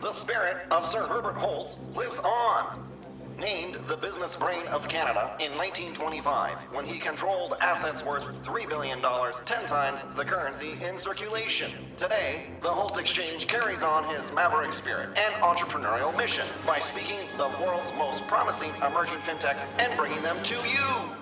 The spirit of Sir Herbert Holt lives on. Named the business brain of Canada in 1925 when he controlled assets worth $3 billion, 10 times the currency in circulation. Today, the Holt XChange carries on his maverick spirit and entrepreneurial mission by speaking the world's most promising emerging fintechs and bringing them to you.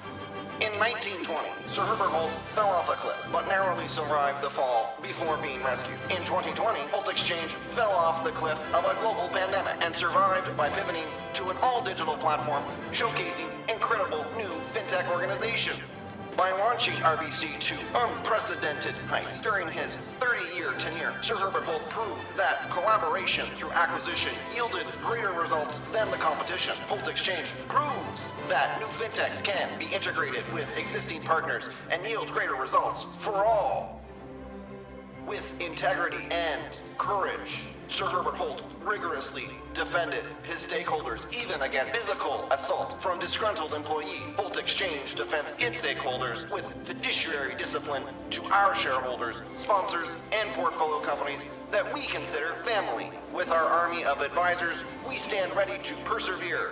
In 1920, Sir Herbert Holt fell off a cliff, but narrowly survived the fall before being rescued. In 2020, Holt XChange fell off the cliff of a global pandemic and survived by pivoting to an all-digital platform showcasing incredible new fintech organization. By launching RBC to unprecedented heights during his 30-year tenure, Sir Herbert Holt proved that collaboration through acquisition yielded greater results than the competition. Holt XChange proves that new fintechs can be integrated with existing partners and yield greater results for all. With integrity and courage, Sir Herbert Holt rigorously defended his stakeholders even against physical assault from disgruntled employees. Holt XChange defends its stakeholders with fiduciary discipline to our shareholders, sponsors, and portfolio companies that we consider family. With our army of advisors, we stand ready to persevere.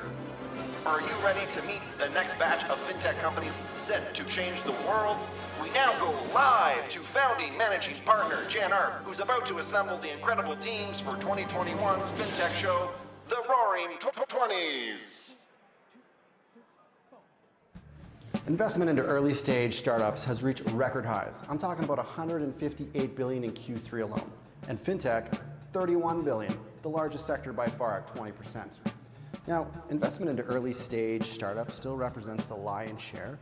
Are you ready to meet the next batch of fintech companies set to change the world? We now go live to founding managing partner Jan Art, who's about to assemble the incredible teams for 2021's Fintech Show, the Roaring '20s. Investment into early stage startups has reached record highs. I'm talking about $158 billion in Q3 alone. And fintech, $31 billion, the largest sector by far at 20%. Now, investment into early stage startups still represents the lion's share,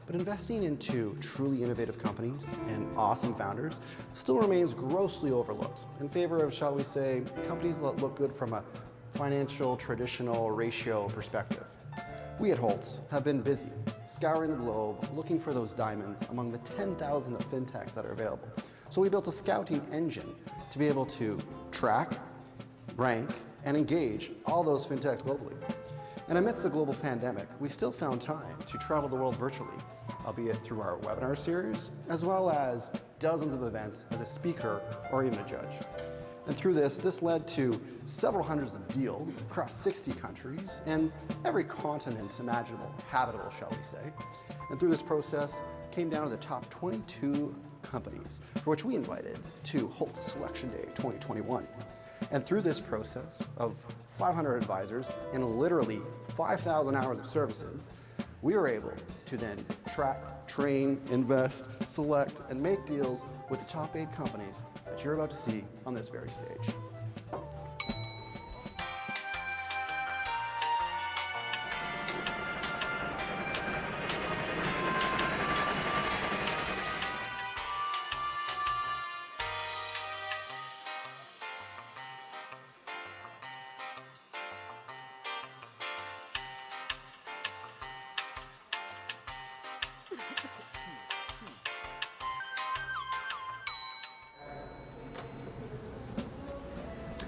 but investing into truly innovative companies and awesome founders still remains grossly overlooked in favor of, shall we say, companies that look good from a financial traditional ratio perspective. We at Holt have been busy scouring the globe looking for those diamonds among the 10,000 of fintechs that are available. So we built a scouting engine to be able to track, rank, and engage all those fintechs globally. And amidst the global pandemic, we still found time to travel the world virtually, albeit through our webinar series, as well as dozens of events as a speaker or even a judge. And through this led to several hundreds of deals across 60 countries and every continent imaginable, habitable, shall we say. And through this process, came down to the top 22 companies for which we invited to Holt Selection Day 2021. And through this process of 500 advisors and literally 5,000 hours of services, we were able to then track, train, invest, select, and make deals with the top 8 companies that you're about to see on this very stage.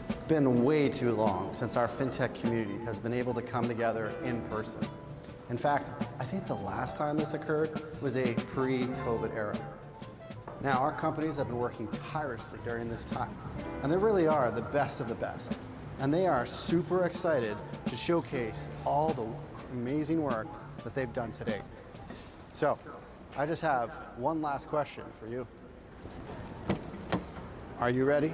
It's been way too long since our fintech community has been able to come together in person. In fact, I think the last time this occurred was a pre-COVID era. Now, our companies have been working tirelessly during this time, and they really are the best of the best. And they are super excited to showcase all the amazing work that they've done today. So, I just have one last question for you. Are you ready?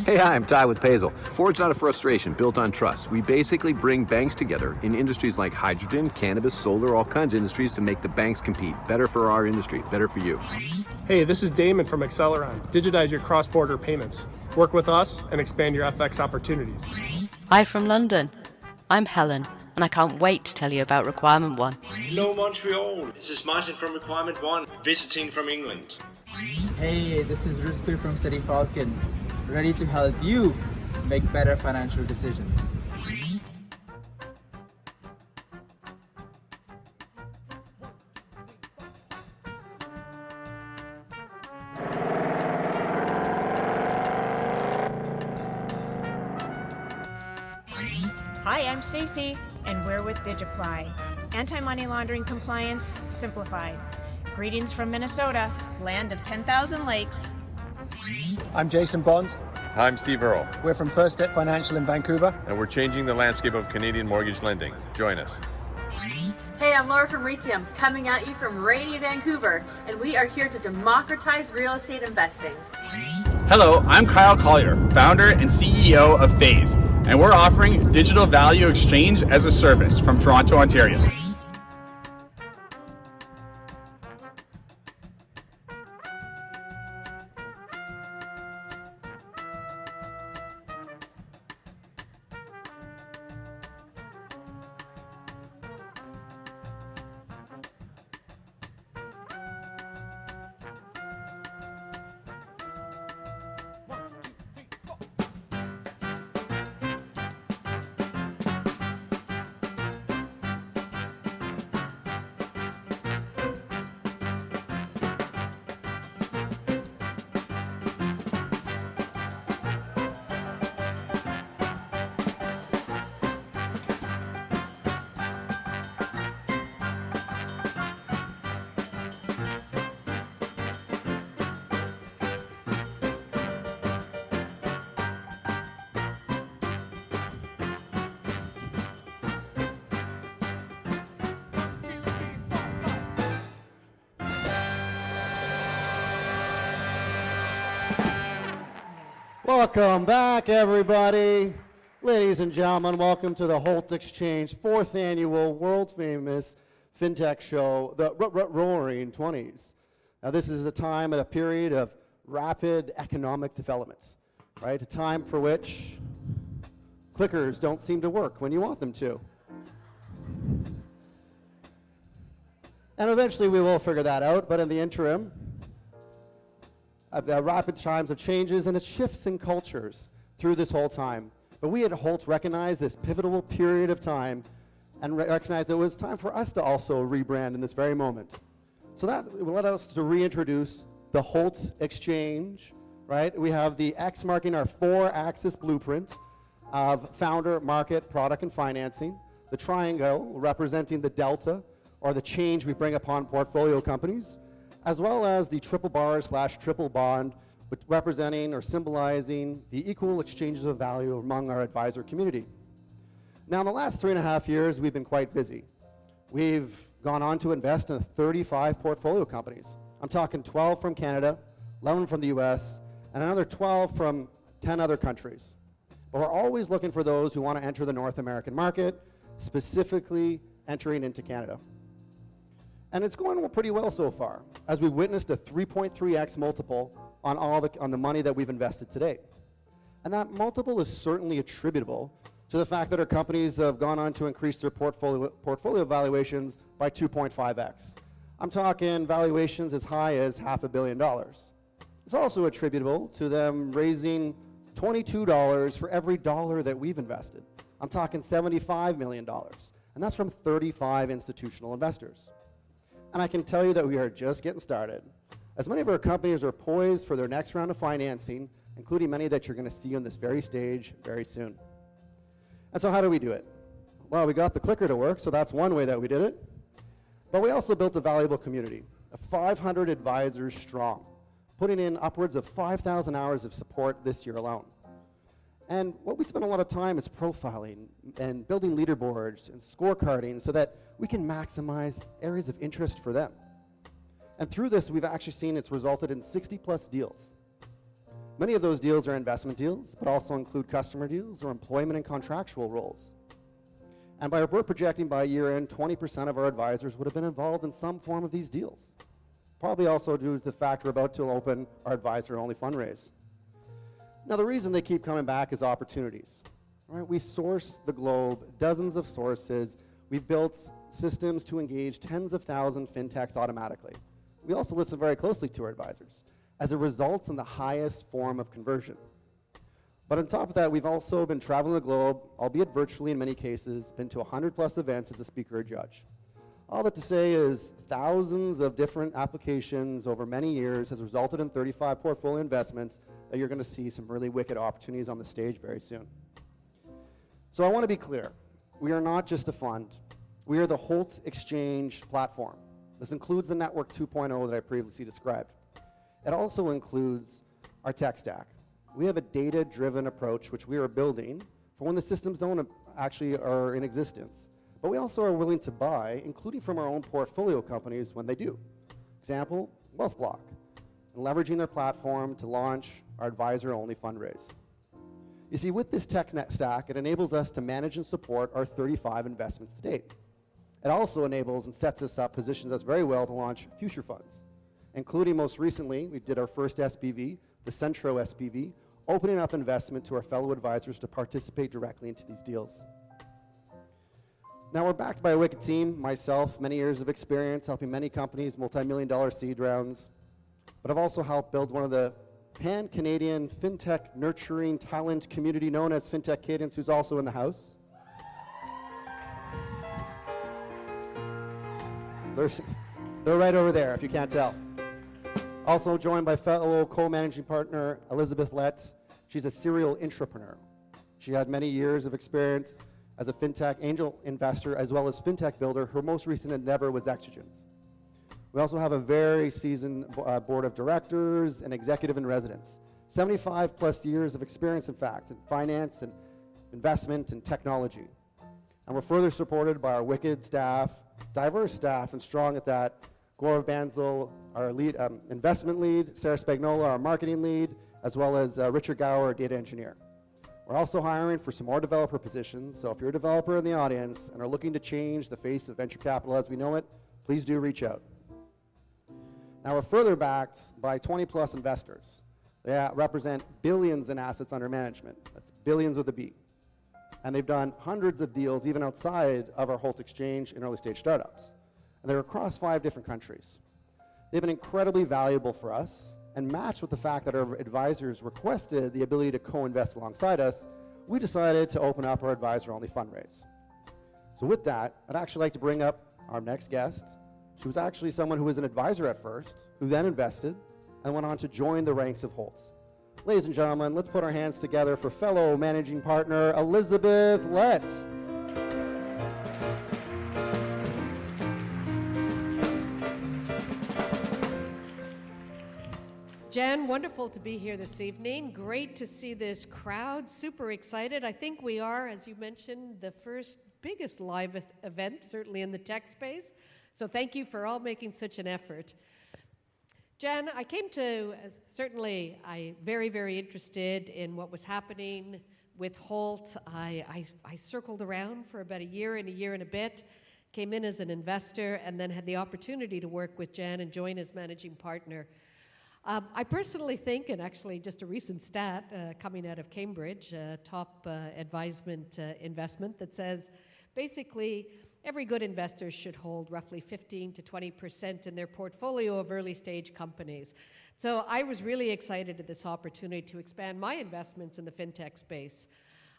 Hey, hi, I'm Ty with Pazel. Forged out of frustration, built on trust. We basically bring banks together in industries like hydrogen, cannabis, solar, all kinds of industries to make the banks compete. Better for our industry, better for you. Hey, this is Damon from Acceleron. Digitize your cross-border payments. Work with us and expand your FX opportunities. Hi from London. I'm Helen, and I can't wait to tell you about Requirement One. Hello, Montreal. This is Martin from Requirement One, visiting from England. Hey, this is Rispir from City Falcon. Ready to help you make better financial decisions. Hi, I'm Stacy. And we're with DigApply. Anti-money laundering compliance simplified. Greetings from Minnesota, land of 10,000 lakes. I'm Jason Bond. I'm Steve Earle. We're from First Step Financial in Vancouver. And we're changing the landscape of Canadian mortgage lending. Join us. Hey, I'm Laura from Retium, coming at you from rainy Vancouver, and we are here to democratize real estate investing. Hello, I'm Kyle Collier, founder and CEO of Phase, and we're offering digital value exchange as a service from Toronto, Ontario. Welcome back, everybody. Ladies and gentlemen, welcome to the Holt XChange 4th annual world-famous Fintech Show, the Roaring 20s. Now, this is a time and a period of rapid economic development, right? A time for which clickers don't seem to work when you want them to. And eventually we will figure that out, but in the interim, rapid times of changes and shifts in cultures through this whole time. But we at Holt recognize this pivotal period of time and recognize it was time for us to also rebrand in this very moment. So that will let us to reintroduce the Holt XChange, right? We have the X marking our 4-axis blueprint of founder, market, product, and financing. The triangle representing the delta, or the change we bring upon portfolio companies, as well as the triple bar / triple bond, representing or symbolizing the equal exchanges of value among our advisor community. Now, in the last 3.5 years, we've been quite busy. We've gone on to invest in 35 portfolio companies. I'm talking 12 from Canada, 11 from the US, and another 12 from 10 other countries. But we're always looking for those who want to enter the North American market, specifically entering into Canada. And it's going pretty well so far, as we've witnessed a 3.3x multiple on the money that we've invested to date. And that multiple is certainly attributable to the fact that our companies have gone on to increase their portfolio valuations by 2.5x. I'm talking valuations as high as $500 million. It's also attributable to them raising $22 for every dollar that we've invested. I'm talking $75 million, and that's from 35 institutional investors. And I can tell you that we are just getting started, as many of our companies are poised for their next round of financing, including many that you're going to see on this very stage very soon. And so how do we do it? Well, we got the clicker to work, so that's one way that we did it. But we also built a valuable community, of 500 advisors strong, putting in upwards of 5,000 hours of support this year alone. And what we spend a lot of time is profiling and building leaderboards and scorecarding so that we can maximize areas of interest for them. And through this, we've actually seen it's resulted in 60+ deals. Many of those deals are investment deals, but also include customer deals or employment and contractual roles. And we're projecting by year end, 20% of our advisors would have been involved in some form of these deals. Probably also due to the fact we're about to open our advisor-only fundraise. Now, the reason they keep coming back is opportunities. Right? We source the globe, dozens of sources. We've built systems to engage tens of thousands of fintechs automatically. We also listen very closely to our advisors, as it results in the highest form of conversion. But on top of that, we've also been traveling the globe, albeit virtually in many cases, been to 100+ events as a speaker or judge. All that to say is thousands of different applications over many years has resulted in 35 portfolio investments that you're going to see some really wicked opportunities on the stage very soon. So I want to be clear. We are not just a fund. We are the Holt XChange platform. This includes the Network 2.0 that I previously described. It also includes our tech stack. We have a data-driven approach which we are building for when the systems don't actually are in existence. But we also are willing to buy, including from our own portfolio companies when they do. Example, WealthBlock, and leveraging their platform to launch our advisor-only fundraise. You see, with this tech stack, it enables us to manage and support our 35 investments to date. It also enables and sets us up, positions us very well to launch future funds, including most recently, we did our first SPV, the Centro SPV, opening up investment to our fellow advisors to participate directly into these deals. Now we're backed by a wicked team, myself, many years of experience helping many companies, multi-million-dollar seed rounds, but I've also helped build one of the pan-Canadian fintech nurturing talent community known as Fintech Cadence, who's also in the house. They're right over there, if you can't tell. Also joined by fellow co-managing partner, Elizabeth Lett. She's a serial intrapreneur. She had many years of experience as a fintech angel investor, as well as fintech builder. Her most recent endeavor was XChange. We also have a very seasoned board of directors and executive in residence. 75 plus years of experience, in fact, in finance and investment and technology. And we're further supported by our wicked staff, diverse staff, and strong at that. Gaurav Bansal, our lead investment lead, Sarah Spagnola, our marketing lead, as well as Richard Gower, our data engineer. We're also hiring for some more developer positions, so if you're a developer in the audience and are looking to change the face of venture capital as we know it, please do reach out. Now we're further backed by 20 plus investors. They represent billions in assets under management. That's billions with a B. And they've done hundreds of deals even outside of our Holt XChange in early stage startups. And they're across 5 different countries. They've been incredibly valuable for us, and matched with the fact that our advisors requested the ability to co-invest alongside us, we decided to open up our advisor-only fundraise. So with that, I'd actually like to bring up our next guest. She was actually someone who was an advisor at first, who then invested, and went on to join the ranks of Holtz. Ladies and gentlemen, let's put our hands together for fellow managing partner, Elizabeth Lett. Jen, wonderful to be here this evening. Great to see this crowd. Super excited. I think we are, as you mentioned, the first biggest live event, certainly in the tech space. So thank you for all making such an effort. Jen, I came to, certainly, I'm very, very interested in what was happening with Holt. I circled around for about a year and a bit, came in as an investor, and then had the opportunity to work with Jen and join as managing partner. I personally think, and actually just a recent stat coming out of Cambridge, top advisement investment that says basically every good investor should hold roughly 15 to 20% in their portfolio of early stage companies. So I was really excited at this opportunity to expand my investments in the fintech space.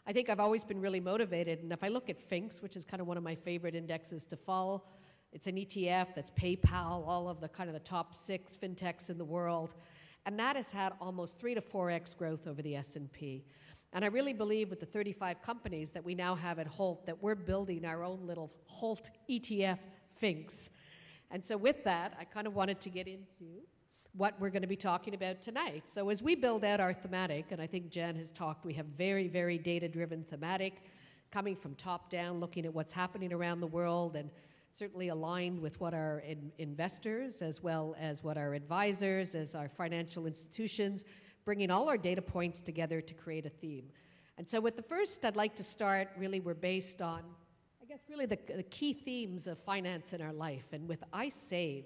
I think I've always been really motivated, and if I look at Finks, which is kind of one of my favorite indexes to follow, it's an ETF that's PayPal, all of the kind of the top 6 fintechs in the world. And that has had almost 3 to 4x growth over the S&P. And I really believe with the 35 companies that we now have at Holt that we're building our own little Holt ETF Finks. And so with that, I kind of wanted to get into what we're going to be talking about tonight. So as we build out our thematic, and I think Jen has talked, we have very, very data-driven thematic coming from top down, looking at what's happening around the world and certainly aligned with what our investors, as well as what our advisors, as our financial institutions, bringing all our data points together to create a theme. And so with the first, I'd like to start, really we're based on, I guess really the key themes of finance in our life, and with I Save.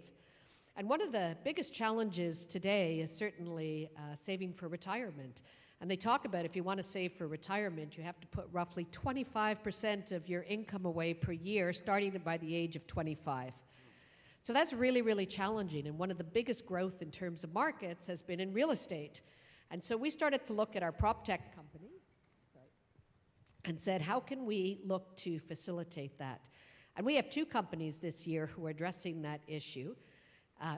And one of the biggest challenges today is certainly saving for retirement. And they talk about if you want to save for retirement, you have to put roughly 25% of your income away per year, starting by the age of 25. So that's really, really challenging. And one of the biggest growth in terms of markets has been in real estate. And so we started to look at our prop tech companies and said, how can we look to facilitate that? And we have 2 companies this year who are addressing that issue.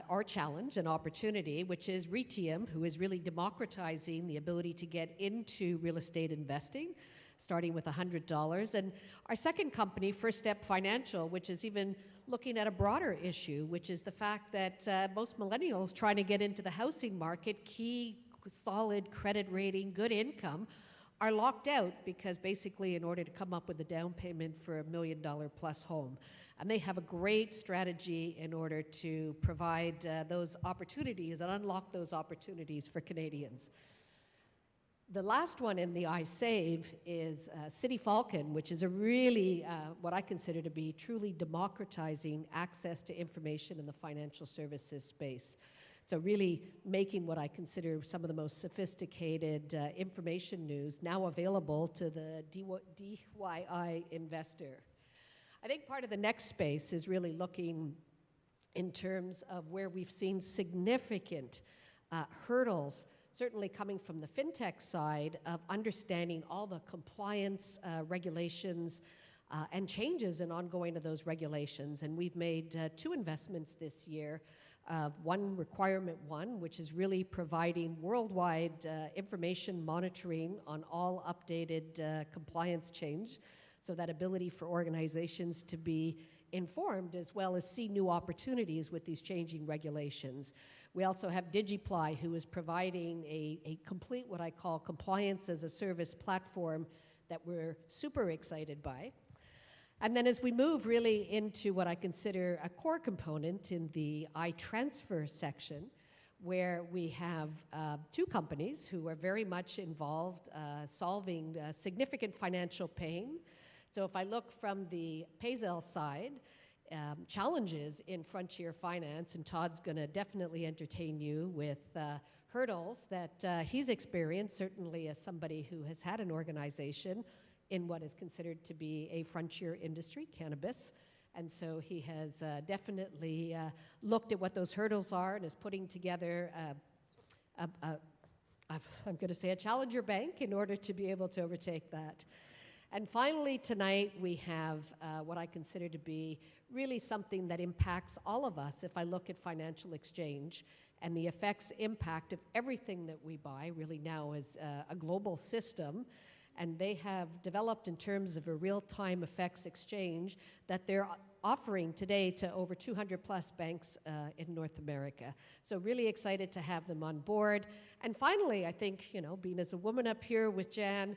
Our challenge and opportunity, which is regtech, who is really democratizing the ability to get into real estate investing. starting with $100. And our second company, First Step Financial, which is even looking at a broader issue, which is the fact that most millennials trying to get into the housing market, key, solid credit rating, good income, are locked out because basically in order to come up with a down payment for $1 million plus home. And they have a great strategy in order to provide those opportunities and unlock those opportunities for Canadians. The last one in the iSave is City Falcon, which is a really, what I consider to be truly democratizing access to information in the financial services space. So really making what I consider some of the most sophisticated information news now available to the DIY investor. I think part of the next space is really looking in terms of where we've seen significant hurdles, certainly coming from the fintech side of understanding all the compliance regulations and changes and ongoing of those regulations. And we've made 2 investments this year. One, Requirement One, which is really providing worldwide information monitoring on all updated compliance change, so that ability for organizations to be informed as well as see new opportunities with these changing regulations. We also have Digiply, who is providing a complete, what I call, compliance as a service platform that we're super excited by. And then as we move really into what I consider a core component in the iTransfer section, where we have 2 companies who are very much involved solving significant financial pain. So if I look from the Payzel side, challenges in frontier finance, and Todd's going to definitely entertain you with hurdles that he's experienced, certainly as somebody who has had an organization in what is considered to be a frontier industry, cannabis. And so he has definitely looked at what those hurdles are and is putting together I'm going to say a challenger bank in order to be able to overtake that. And finally, tonight, we have what I consider to be really something that impacts all of us if I look at financial exchange and the effects impact of everything that we buy really now is a global system. And they have developed in terms of a real-time effects exchange that they're offering today to over 200 plus banks in North America. So really excited to have them on board. And finally, I think, being as a woman up here with Jan,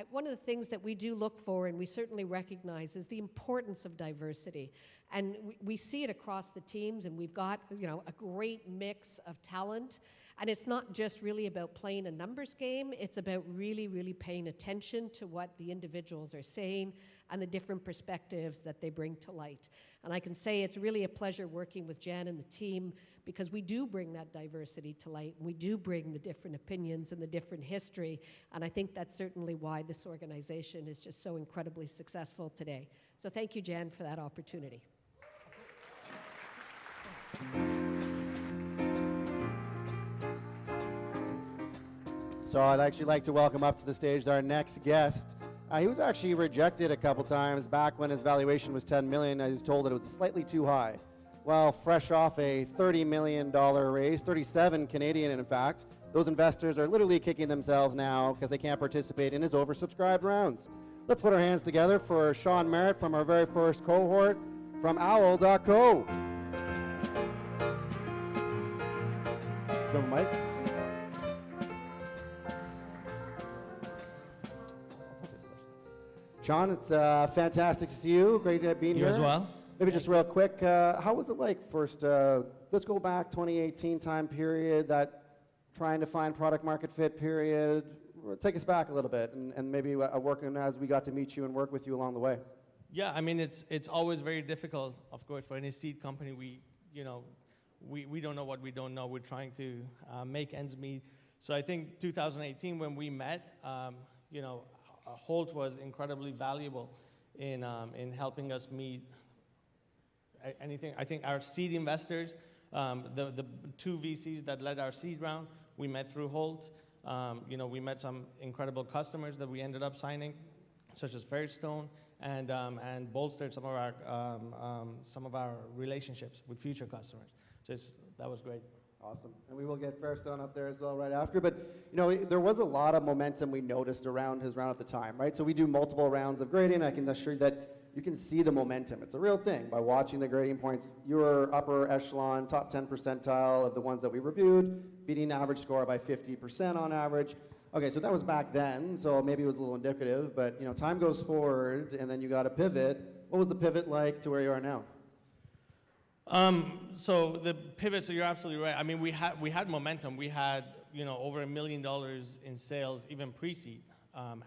one of the things that we do look for and we certainly recognize is the importance of diversity. And we see it across the teams, and we've got, a great mix of talent. And it's not just really about playing a numbers game, it's about really, really paying attention to what the individuals are saying and the different perspectives that they bring to light. And I can say it's really a pleasure working with Jan and the team because we do bring that diversity to light. We do bring the different opinions and the different history. And I think that's certainly why this organization is just so incredibly successful today. So thank you, Jan, for that opportunity. So I'd actually like to welcome up to the stage our next guest. He was actually rejected a couple times back when his valuation was $10 million. I was told that it was slightly too high. Well, fresh off a $30 million raise, 37 Canadian in fact, those investors are literally kicking themselves now because they can't participate in his oversubscribed rounds. Let's put our hands together for Sean Merritt from our very first cohort from owl.co. Go, Mike. Sean, it's fantastic to see you. Great being here. You as well. Maybe just real quick, how was it like first, let's go back 2018 time period, that trying to find product market fit period. Take us back a little bit and maybe working as we got to meet you and work with you along the way. Yeah, I mean, it's always very difficult, of course, for any seed company. We don't know what we don't know. We're trying to make ends meet. So I think 2018 when we met, Holt was incredibly valuable in helping us meet anything. I think our seed investors, the 2 VCs that led our seed round, we met through Holt. We met some incredible customers that we ended up signing, such as Fairstone, and bolstered some of our relationships with future customers. That was great. Awesome. And we will get Fairstone up there as well right after. But, you know, there was a lot of momentum we noticed around his round at the time, right? So we do multiple rounds of grading. I can assure you that you can see the momentum. It's a real thing. By watching the grading points, you were upper echelon, top 10 percentile of the ones that we reviewed, beating average score by 50% on average. Okay, so that was back then, so maybe it was a little indicative, but, you know, time goes forward, and then you got to pivot. What was the pivot like to where you are now? So the pivot, so you're absolutely right. I mean, we had momentum. We had, you know, over $1 million in sales, even pre-seed.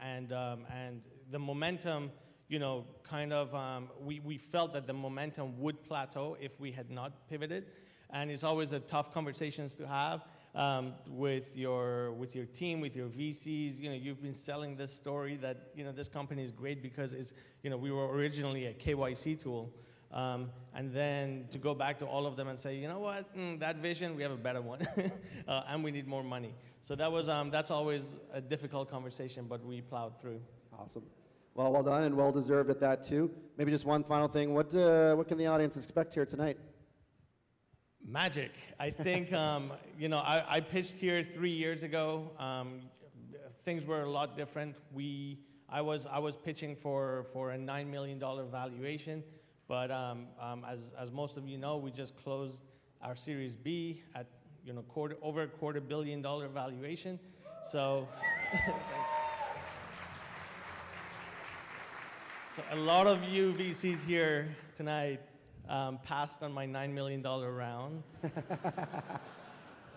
And the momentum, you know, kind of, we felt that the momentum would plateau if we had not pivoted. And it's always a tough conversations to have with your team, with your VCs. You know, you've been selling this story that, you know, this company is great because it's, you know, we were originally a KYC tool. And then to go back to all of them and say, you know what, that vision, we have a better one, and we need more money. So that was, that's always a difficult conversation, but we plowed through. Awesome. Well done and well deserved at that too. Maybe just one final thing. What can the audience expect here tonight? Magic. I think, you know, I pitched here 3 years ago. Things were a lot different. I was pitching for a $9 million valuation. But as most of you know, we just closed our Series B at, you know, over a $250 million valuation. So, so a lot of you VCs here tonight passed on my $9 million round.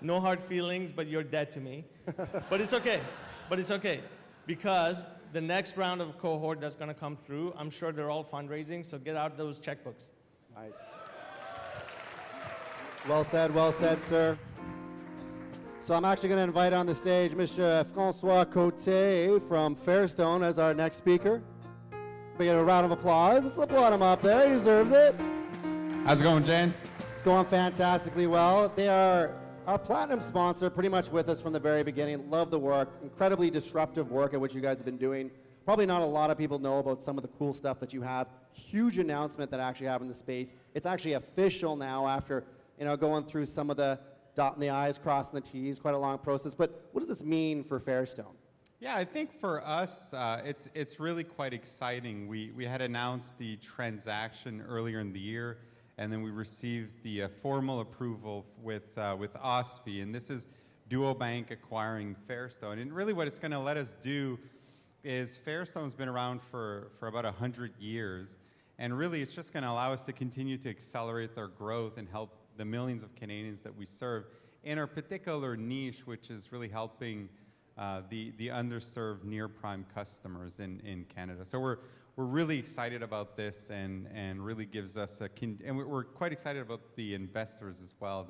No hard feelings, but you're dead to me. But it's okay. But it's okay because the next round of cohort that's going to come through, I'm sure they're all fundraising, so get out those checkbooks. Nice. Well said, sir. So I'm actually going to invite on the stage Mr. François Côté from Fairstone as our next speaker. We get a round of applause. Let's applaud him up there. He deserves it. How's it going, Jane? It's going fantastically well. They are our platinum sponsor, pretty much with us from the very beginning. Love the work, incredibly disruptive work at which you guys have been doing. Probably not a lot of people know about some of the cool stuff that you have. Huge announcement that actually happened in the space. It's actually official now after, you know, going through some of the dotting the I's, crossing the T's, quite a long process. But what does this mean for Fairstone? Yeah, I think for us, it's really quite exciting. We had announced the transaction earlier in the year, and then we received the formal approval with OSFI, and this is Duo Bank acquiring Fairstone. And really what it's going to let us do is Fairstone's been around for about 100 years, and really it's just going to allow us to continue to accelerate their growth and help the millions of Canadians that we serve in our particular niche, which is really helping the underserved near-prime customers in Canada. So we're really excited about this, and really gives us and we're quite excited about the investors as well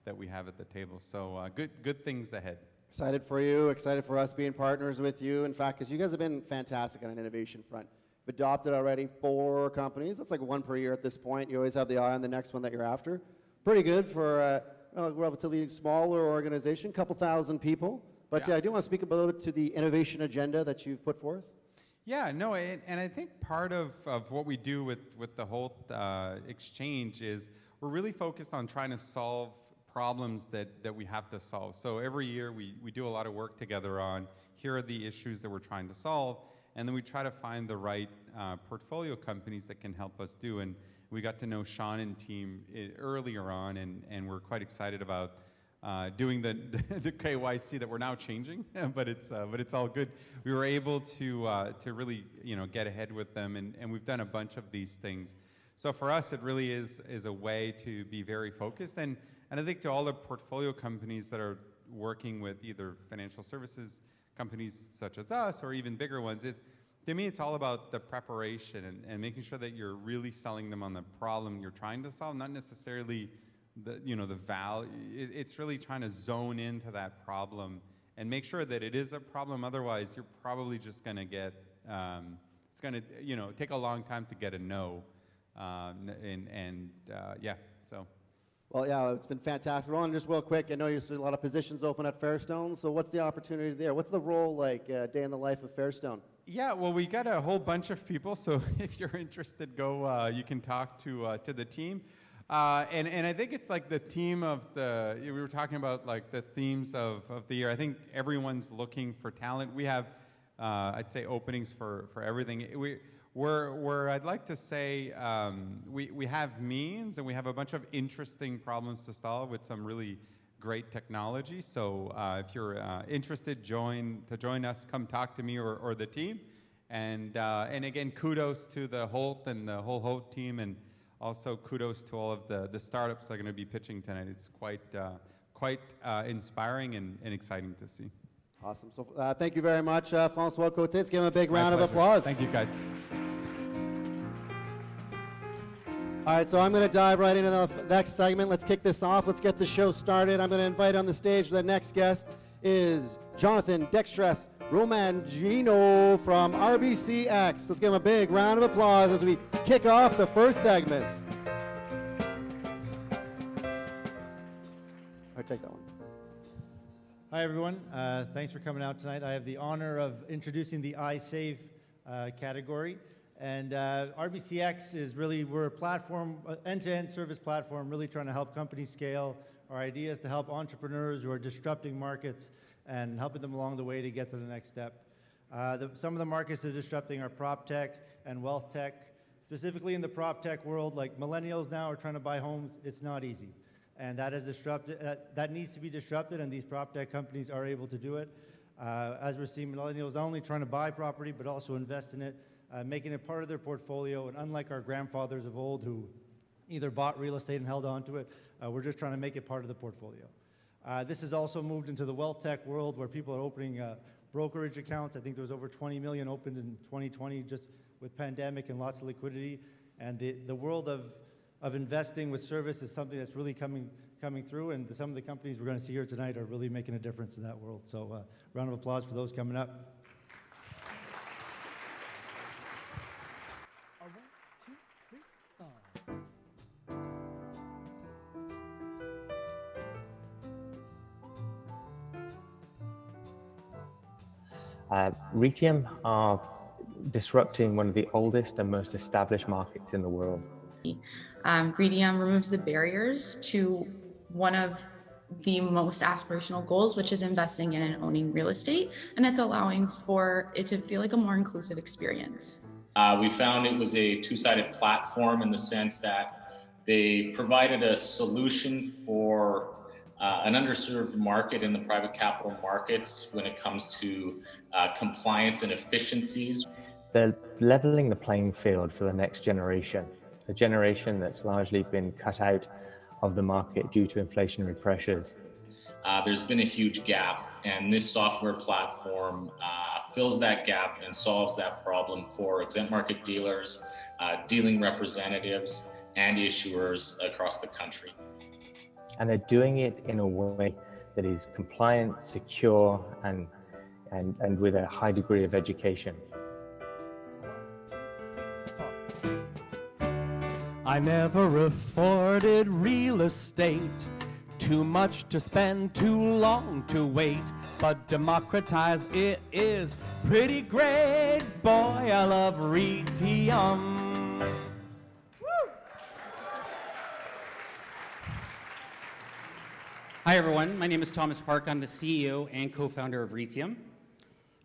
that we have at the table. So good things ahead. Excited for you, excited for us being partners with you. In fact, because you guys have been fantastic on an innovation front. You've adopted already 4 companies. That's like 1 per year at this point. You always have the eye on the next one that you're after. Pretty good for a relatively smaller organization, couple thousand people. But Yeah. I do want to speak a little bit to the innovation agenda that you've put forth. Yeah, no, and I think part of what we do with the Holt XChange is we're really focused on trying to solve problems that we have to solve. So every year we do a lot of work together on here are the issues that we're trying to solve, and then we try to find the right portfolio companies that can help us do. And we got to know Sean and team earlier on, and we're quite excited about doing the KYC that we're now changing, but it's all good. We were able to really get ahead with them, and we've done a bunch of these things. So for us, it really is a way to be very focused, and I think to all the portfolio companies that are working with either financial services companies such as us or even bigger ones, to me it's all about the preparation and making sure that you're really selling them on the problem you're trying to solve, not necessarily the value. It's really trying to zone into that problem and make sure that it is a problem. Otherwise, you're probably just going to get, it's going to, take a long time to get a no. Yeah, so. Well, yeah, it's been fantastic. Ron, just real quick, I know you see a lot of positions open at Fairstone, so what's the opportunity there? What's the role like, day in the life of Fairstone? Yeah, well, we got a whole bunch of people, so if you're interested, go, you can talk to the team. And I think it's like the theme of we were talking about like the themes of the year. I think everyone's looking for talent. We have, I'd say, openings for everything. Where I'd like to say we have means and we have a bunch of interesting problems to solve with some really great technology. So if you're interested, join us, come talk to me or the team. And again, kudos to the Holt and the whole Holt team, and also kudos to all of the startups that are going to be pitching tonight. It's quite inspiring and exciting to see. Awesome. So thank you very much, Francois Cote. Let's give him a big round of pleasure. applause. Thank you, guys. All right, so I'm going to dive right into the next segment. Let's kick this off. Let's get the show started. I'm going to invite on the stage the next guest is Jonathan Dextress Romangino from RBCX. Let's give him a big round of applause as we kick off the first segment. I'll take that one. Hi, everyone. Thanks for coming out tonight. I have the honor of introducing the iSave category. And RBCX is really, we're a platform, end-to-end service platform, really trying to help companies scale. Our idea is to help entrepreneurs who are disrupting markets and helping them along the way to get to the next step. Some of the markets that are disrupting are prop tech and wealth tech. Specifically in the prop tech world, like millennials now are trying to buy homes. It's not easy. And that is disrupted, that needs to be disrupted, and these prop tech companies are able to do it. As we're seeing, millennials not only trying to buy property, but also invest in it, making it part of their portfolio. And unlike our grandfathers of old who either bought real estate and held on to it, we're just trying to make it part of the portfolio. This has also moved into the wealth tech world where people are opening brokerage accounts. I think there was over 20 million opened in 2020 just with pandemic and lots of liquidity. And the world of investing with service is something that's really coming through, and some of the companies we're going to see here tonight are really making a difference in that world. So round of applause for those coming up. Retium are disrupting one of the oldest and most established markets in the world. Retium removes the barriers to one of the most aspirational goals, which is investing in and owning real estate, and it's allowing for it to feel like a more inclusive experience. We found it was a two-sided platform in the sense that they provided a solution for an underserved market in the private capital markets when it comes to compliance and efficiencies. They're leveling the playing field for the next generation, a generation that's largely been cut out of the market due to inflationary pressures. There's been a huge gap, and this software platform fills that gap and solves that problem for exempt market dealers, dealing representatives, and issuers across the country. And they're doing it in a way that is compliant, secure, and with a high degree of education. I never afforded real estate. Too much to spend, too long to wait. But democratize it is pretty great. Boy, I love Retium. Hi everyone, my name is Thomas Park. I'm the CEO and co-founder of Retium.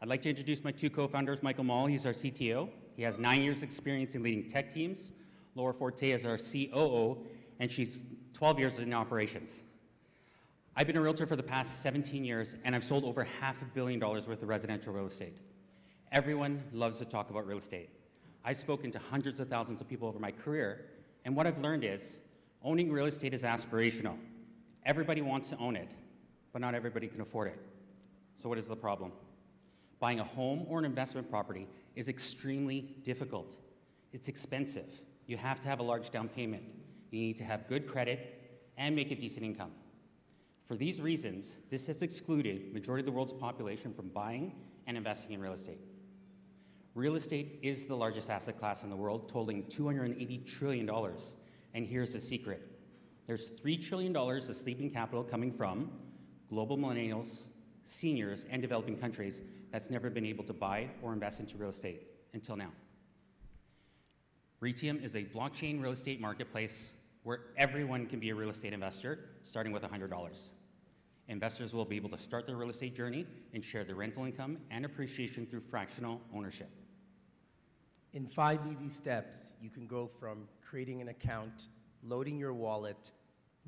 I'd like to introduce my two co-founders, Michael Mall, he's our CTO. He has 9 years experience in leading tech teams. Laura Forte is our COO, and she's 12 years in operations. I've been a realtor for the past 17 years, and I've sold over $500 million worth of residential real estate. Everyone loves to talk about real estate. I've spoken to hundreds of thousands of people over my career, and what I've learned is owning real estate is aspirational. Everybody wants to own it, but not everybody can afford it. So what is the problem? Buying a home or an investment property is extremely difficult. It's expensive. You have to have a large down payment. You need to have good credit and make a decent income. For these reasons, this has excluded the majority of the world's population from buying and investing in real estate. Real estate is the largest asset class in the world, totaling $280 trillion. And here's the secret. There's $3 trillion of sleeping capital coming from global millennials, seniors, and developing countries that's never been able to buy or invest into real estate until now. Retium is a blockchain real estate marketplace where everyone can be a real estate investor, starting with $100. Investors will be able to start their real estate journey and share the rental income and appreciation through fractional ownership. In 5 easy steps, you can go from creating an account, loading your wallet,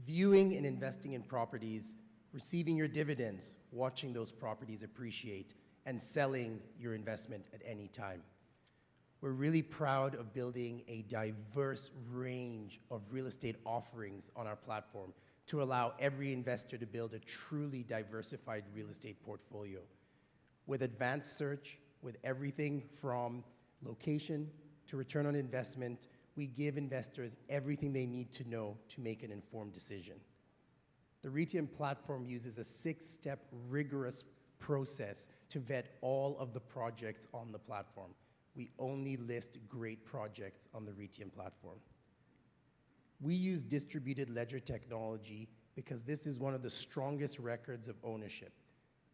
viewing and investing in properties, receiving your dividends, watching those properties appreciate, and selling your investment at any time. We're really proud of building a diverse range of real estate offerings on our platform to allow every investor to build a truly diversified real estate portfolio. With advanced search, with everything from location to return on investment, we give investors everything they need to know to make an informed decision. The Retium platform uses a 6-step rigorous process to vet all of the projects on the platform. We only list great projects on the Retium platform. We use distributed ledger technology because this is one of the strongest records of ownership,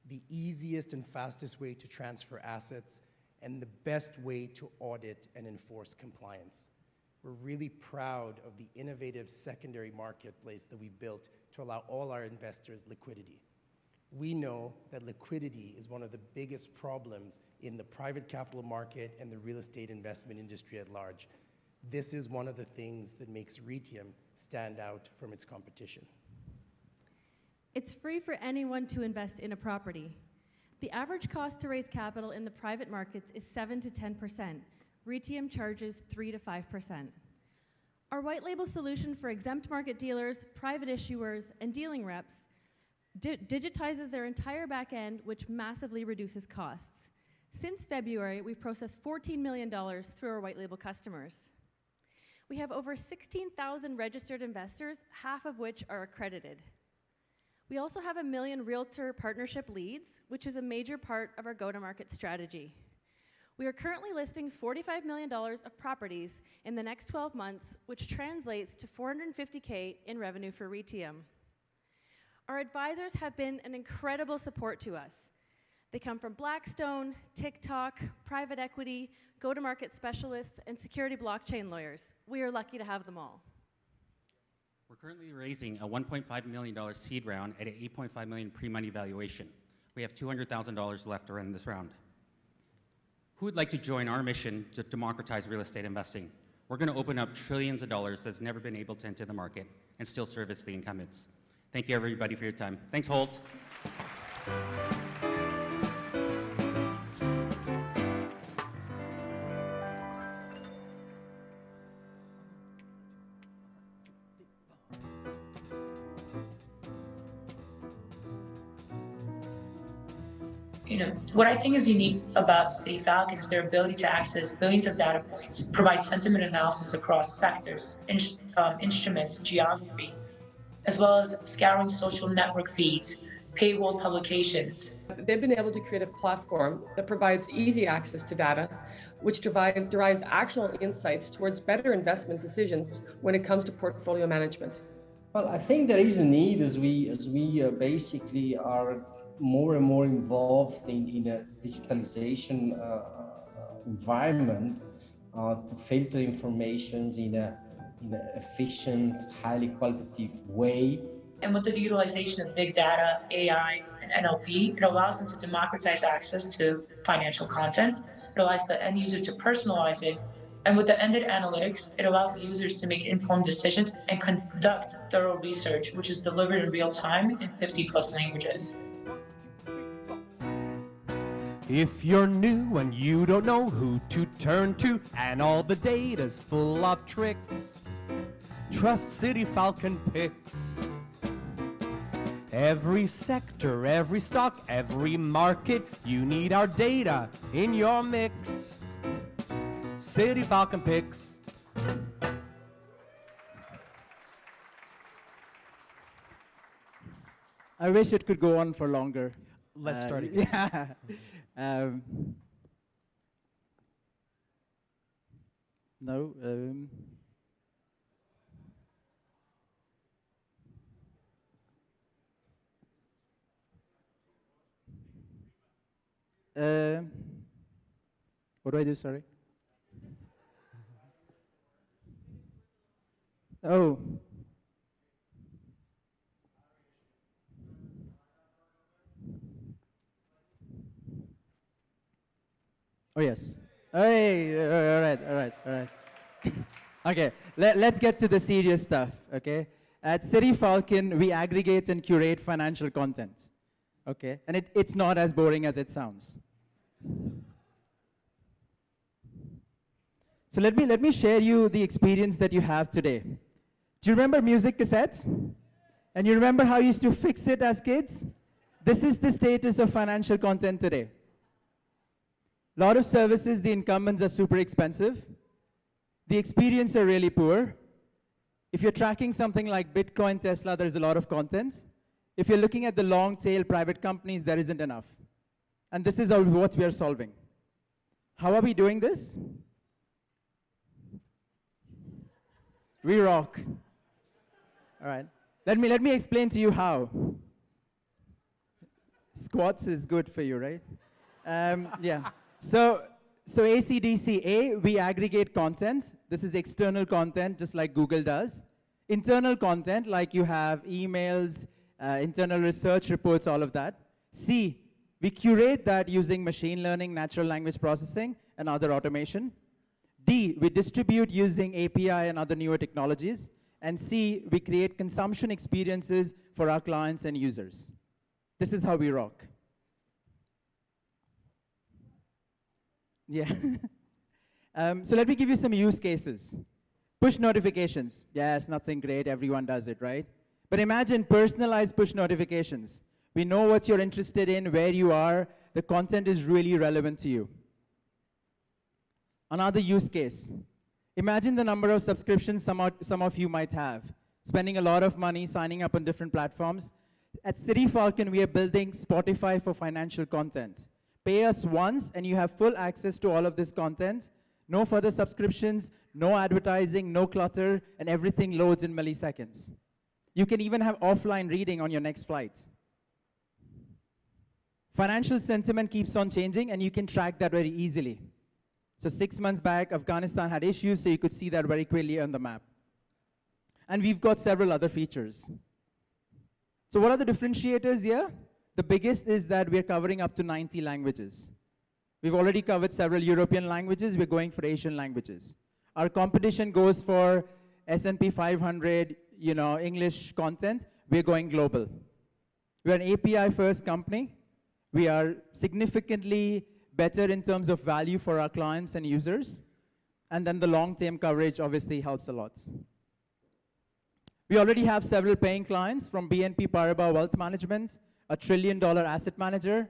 the easiest and fastest way to transfer assets, and the best way to audit and enforce compliance. We're really proud of the innovative secondary marketplace that we've built to allow all our investors liquidity. We know that liquidity is one of the biggest problems in the private capital market and the real estate investment industry at large. This is one of the things that makes Retium stand out from its competition. It's free for anyone to invest in a property. The average cost to raise capital in the private markets is 7 to 10%. Retium charges 3 to 5%. Our white label solution for exempt market dealers, private issuers, and dealing reps digitizes their entire back end, which massively reduces costs. Since February, we've processed $14 million through our white label customers. We have over 16,000 registered investors, half of which are accredited. We also have 1 million realtor partnership leads, which is a major part of our go-to-market strategy. We are currently listing $45 million of properties in the next 12 months, which translates to $450K in revenue for Retium. Our advisors have been an incredible support to us. They come from Blackstone, TikTok, private equity, go-to-market specialists, and security blockchain lawyers. We are lucky to have them all. We're currently raising a $1.5 million seed round at an $8.5 million pre-money valuation. We have $200,000 left to run this round. Who would like to join our mission to democratize real estate investing? We're going to open up trillions of dollars that's never been able to enter the market and still service the incumbents. Thank you, everybody, for your time. Thanks, Holt. What I think is unique about City Falcon is their ability to access billions of data points, provide sentiment analysis across sectors, instruments, geography, as well as scouring social network feeds, paywall publications. They've been able to create a platform that provides easy access to data, which derives actionable insights towards better investment decisions when it comes to portfolio management. Well, I think there is a need as we basically are more and more involved in a digitalization environment to filter information in an efficient, highly qualitative way. And with the utilization of big data, AI, and NLP, it allows them to democratize access to financial content. It allows the end user to personalize it. And with the ended analytics, it allows users to make informed decisions and conduct thorough research, which is delivered in real time in 50+ languages. If you're new and you don't know who to turn to, and all the data's full of tricks, trust City Falcon picks. Every sector, every stock, every market, you need our data in your mix. City Falcon picks. I wish it could go on for longer. Let's start again. Yeah. No. What do I do? Sorry. Oh. Oh, yes. Hey, all right. Okay, let's get to the serious stuff, okay? At City Falcon, we aggregate and curate financial content, okay? And it's not as boring as it sounds. So let me share you the experience that you have today. Do you remember music cassettes? And you remember how you used to fix it as kids? This is the status of financial content today. A lot of services, the incumbents are super expensive. The experience are really poor. If you're tracking something like Bitcoin, Tesla, there's a lot of content. If you're looking at the long tail private companies, there isn't enough. And this is what we are solving. How are we doing this? We rock. All right. Let me explain to you how. Squats is good for you, right? Yeah. So ACDC, A, we aggregate content. This is external content, just like Google does. Internal content, like you have emails, internal research reports, all of that. C, we curate that using machine learning, natural language processing, and other automation. D, we distribute using API and other newer technologies. And C, we create consumption experiences for our clients and users. This is how we rock. Yeah. So let me give you some use cases. Push notifications. Yes, nothing great. Everyone does it, right? But imagine personalized push notifications. We know what you're interested in, where you are. The content is really relevant to you. Another use case. Imagine the number of subscriptions some of you might have. Spending a lot of money signing up on different platforms. At City Falcon, we are building Spotify for financial content. Pay us once, and you have full access to all of this content. No further subscriptions, no advertising, no clutter, and everything loads in milliseconds. You can even have offline reading on your next flight. Financial sentiment keeps on changing, and you can track that very easily. So 6 months back, Afghanistan had issues, so you could see that very clearly on the map. And we've got several other features. So what are the differentiators here? The biggest is that we're covering up to 90 languages. We've already covered several European languages. We're going for Asian languages. Our competition goes for S&P 500, English content. We're going global. We're an API-first company. We are significantly better in terms of value for our clients and users. And then the long-term coverage obviously helps a lot. We already have several paying clients from BNP Paribas Wealth Management, a $1 trillion asset manager,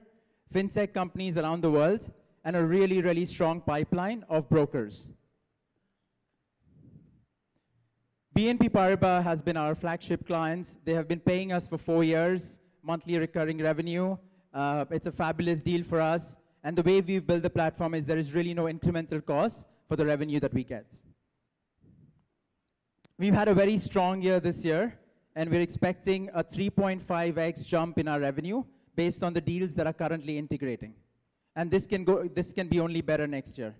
fintech companies around the world, and a really, really strong pipeline of brokers. BNP Paribas has been our flagship client. They have been paying us for 4 years, monthly recurring revenue. It's a fabulous deal for us. And the way we've built the platform is there is really no incremental cost for the revenue that we get. We've had a very strong year this year, and we're expecting a 3.5x jump in our revenue based on the deals that are currently integrating. And this can be only better next year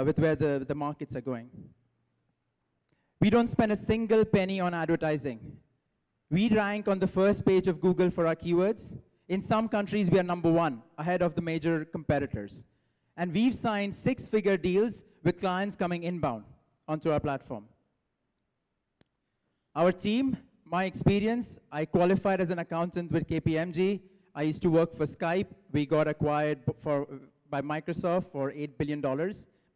with where the markets are going. We don't spend a single penny on advertising. We rank on the first page of Google for our keywords. In some countries, we are #1, ahead of the major competitors. And we've signed 6-figure deals with clients coming inbound onto our platform. Our team, my experience, I qualified as an accountant with KPMG. I used to work for Skype. We got acquired by Microsoft for $8 billion.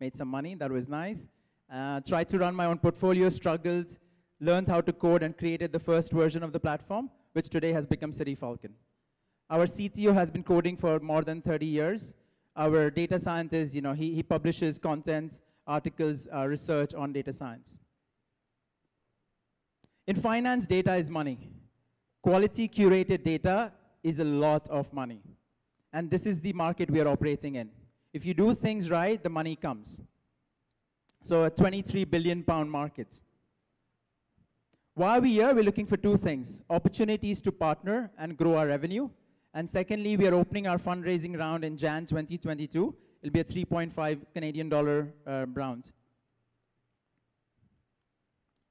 Made some money, that was nice. Tried to run my own portfolio, struggled, learned how to code, and created the first version of the platform, which today has become City Falcon. Our CTO has been coding for more than 30 years. Our data scientist, he publishes content, articles, research on data science. In finance, data is money. Quality curated data is a lot of money. And this is the market we are operating in. If you do things right, the money comes. So a 23 billion pound market. Why are we here? We're looking for 2 things: opportunities to partner and grow our revenue. And secondly, we are opening our fundraising round in Jan 2022. It'll be a 3.5 Canadian dollar round.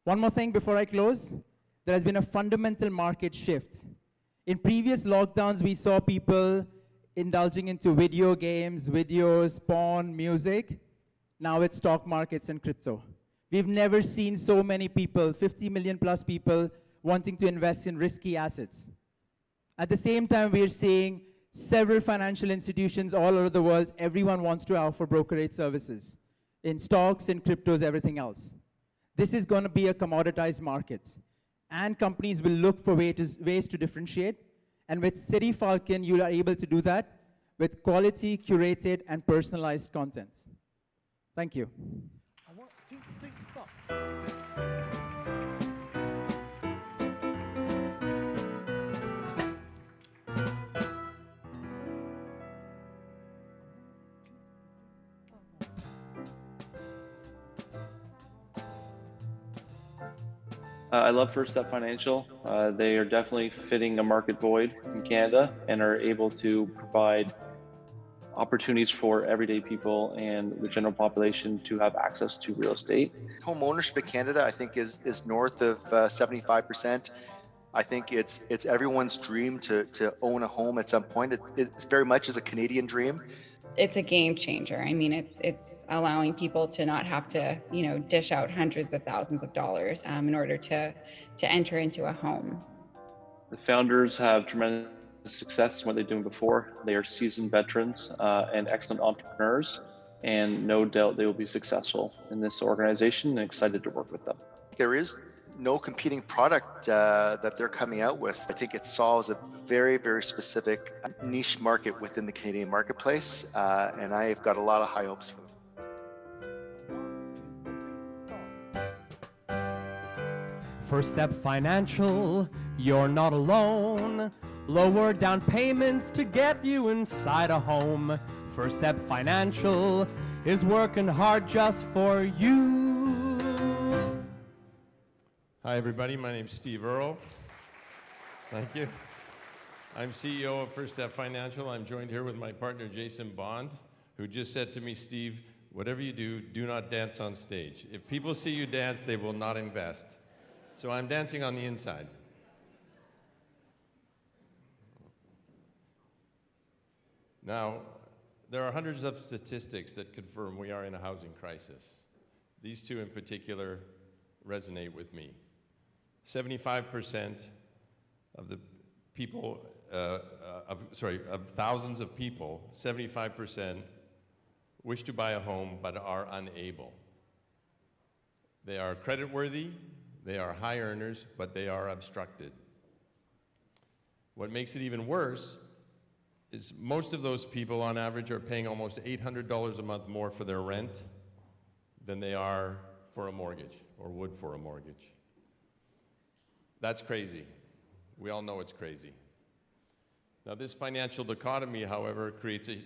One more thing before I close. There has been a fundamental market shift. In previous lockdowns, we saw people indulging into video games, videos, porn, music. Now it's stock markets and crypto. We've never seen so many people, 50 million plus people, wanting to invest in risky assets. At the same time, we're seeing several financial institutions all over the world, everyone wants to offer brokerage services in stocks, in cryptos, everything else. This is going to be a commoditized market. And companies will look for ways to differentiate. And with City Falcon, you are able to do that with quality, curated, and personalized content. Thank you. I love First Step Financial. They are definitely fitting a market void in Canada and are able to provide opportunities for everyday people and the general population to have access to real estate. Home ownership in Canada, I think, is north of 75%. I think it's everyone's dream to own a home at some point. It's very much as a Canadian dream. It's a game changer. I mean, it's allowing people to not have to, dish out hundreds of thousands of dollars in order to enter into a home. The founders have tremendous success in what they're doing before. They are seasoned veterans and excellent entrepreneurs, and no doubt they will be successful in this organization and excited to work with them. There is no competing product that they're coming out with. I think it solves a very, very specific niche market within the Canadian marketplace, and I've got a lot of high hopes for them. First Step Financial, you're not alone. Lower down payments to get you inside a home. First Step Financial is working hard just for you. Hi everybody, my name is Steve Earle. Thank you. I'm CEO of First Step Financial. I'm joined here with my partner Jason Bond, who just said to me, Steve, whatever you do, do not dance on stage. If people see you dance, they will not invest. So I'm dancing on the inside. Now, there are hundreds of statistics that confirm we are in a housing crisis. These two in particular resonate with me. 75% of the people, of thousands of people, 75% wish to buy a home but are unable. They are creditworthy, they are high earners, but they are obstructed. What makes it even worse is most of those people on average are paying almost $800 a month more for their rent than they are for a mortgage, or would for a mortgage. That's crazy. We all know it's crazy. Now this financial dichotomy, however, creates a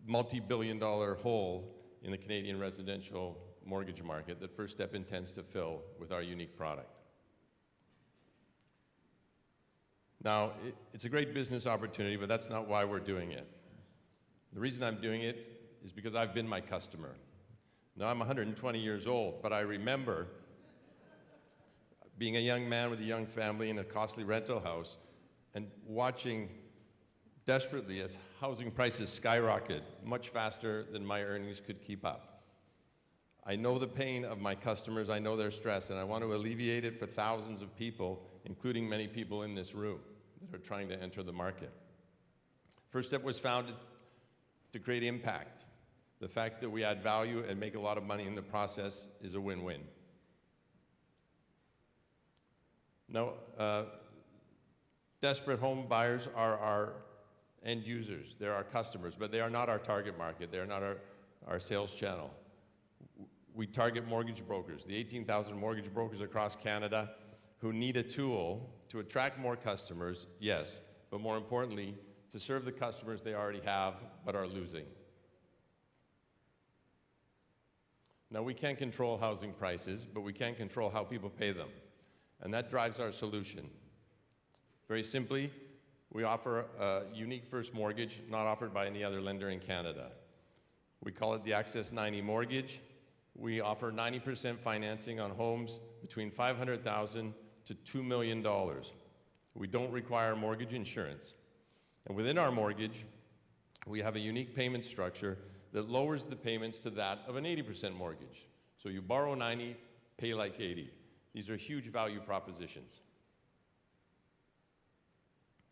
multi-billion-dollar hole in the Canadian residential mortgage market that First Step intends to fill with our unique product. Now, it's a great business opportunity, but that's not why we're doing it. The reason I'm doing it is because I've been my customer. Now, I'm 120 years old, but I remember being a young man with a young family in a costly rental house and watching desperately as housing prices skyrocket much faster than my earnings could keep up. I know the pain of my customers, I know their stress, and I want to alleviate it for thousands of people, including many people in this room that are trying to enter the market. First Step was founded to create impact. The fact that we add value and make a lot of money in the process is a win-win. Now, desperate home buyers are our end users. They're our customers, but they are not our target market. They are not our sales channel. We target mortgage brokers, the 18,000 mortgage brokers across Canada who need a tool to attract more customers, yes, but more importantly, to serve the customers they already have but are losing. Now, we can't control housing prices, but we can control how people pay them. And that drives our solution. Very simply, we offer a unique first mortgage not offered by any other lender in Canada. We call it the Access 90 Mortgage. We offer 90% financing on homes between $500,000 to $2 million. We don't require mortgage insurance. And within our mortgage, We have a unique payment structure that lowers the payments to that of an 80% mortgage. So you borrow 90, pay like 80. These are huge value propositions.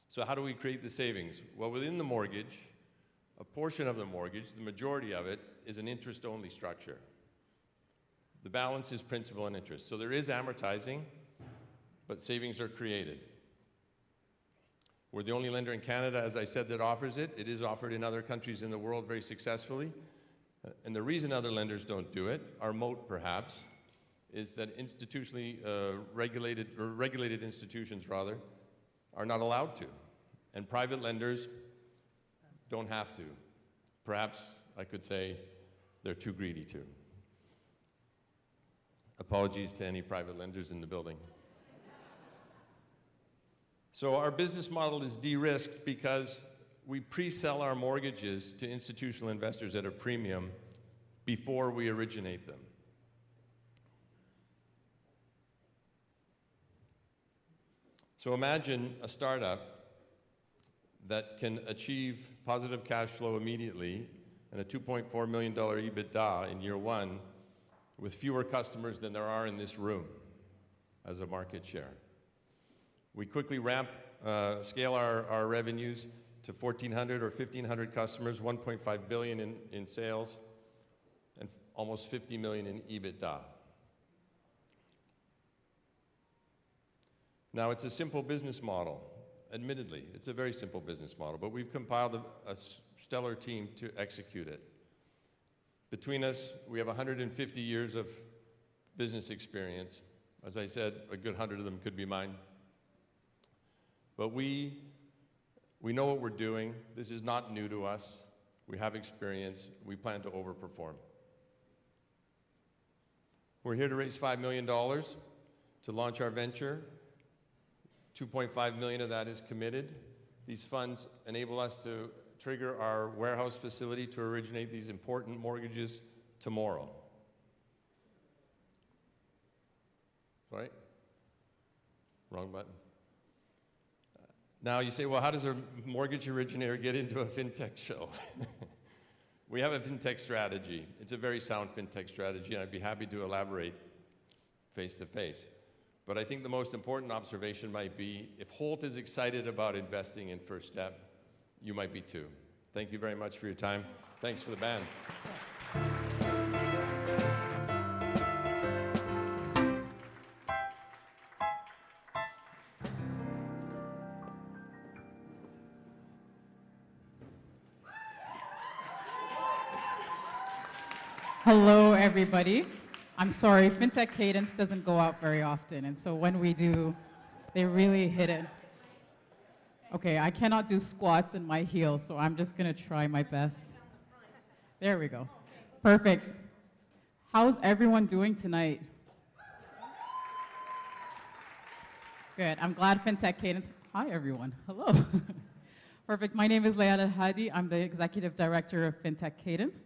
So how do we create the savings? Well, within the mortgage, a portion of the mortgage, the majority of it, is an interest-only structure. The balance is principal and interest. So there is amortizing, but savings are created. We're the only lender in Canada, as I said, that offers it. It is offered in other countries in the world very successfully. And the reason other lenders don't do it, our moat perhaps, is that institutionally regulated institutions rather, are not allowed to. And private lenders don't have to. Perhaps I could say they're too greedy to. Apologies to any private lenders in the building. So our business model is de-risked because we pre-sell our mortgages to institutional investors at a premium before we originate them. So imagine a startup that can achieve positive cash flow immediately and a $2.4 million EBITDA in year one with fewer customers than there are in this room as a market share. We quickly scale our revenues to 1,400 or 1,500 customers, 1.5 billion in sales, and almost 50 million in EBITDA. Now, it's a simple business model. Admittedly, it's a very simple business model, but we've compiled a stellar team to execute it. Between us, we have 150 years of business experience. As I said, a good 100 of them could be mine. But we know what we're doing. This is not new to us. We have experience. We plan to overperform. We're here to raise $5 million to launch our venture. 2.5 million of that is committed. These funds enable us to trigger our warehouse facility to originate these important mortgages tomorrow. Right? Wrong button. Now you say, well, how does a mortgage originator get into a fintech show? We have a fintech strategy. It's a very sound fintech strategy, and I'd be happy to elaborate face to face. But I think the most important observation might be, if Holt is excited about investing in First Step, you might be too. Thank you very much for your time. Thanks for the band. Hello, everybody. I'm sorry, Fintech Cadence doesn't go out very often, and so when we do, they really hit it. Okay, I cannot do squats in my heels, so I'm just gonna try my best. There we go. Perfect. How's everyone doing tonight? Good, I'm glad Fintech Cadence. Hi, everyone. Hello. Perfect, my name is Layala Hadi. I'm the Executive Director of Fintech Cadence.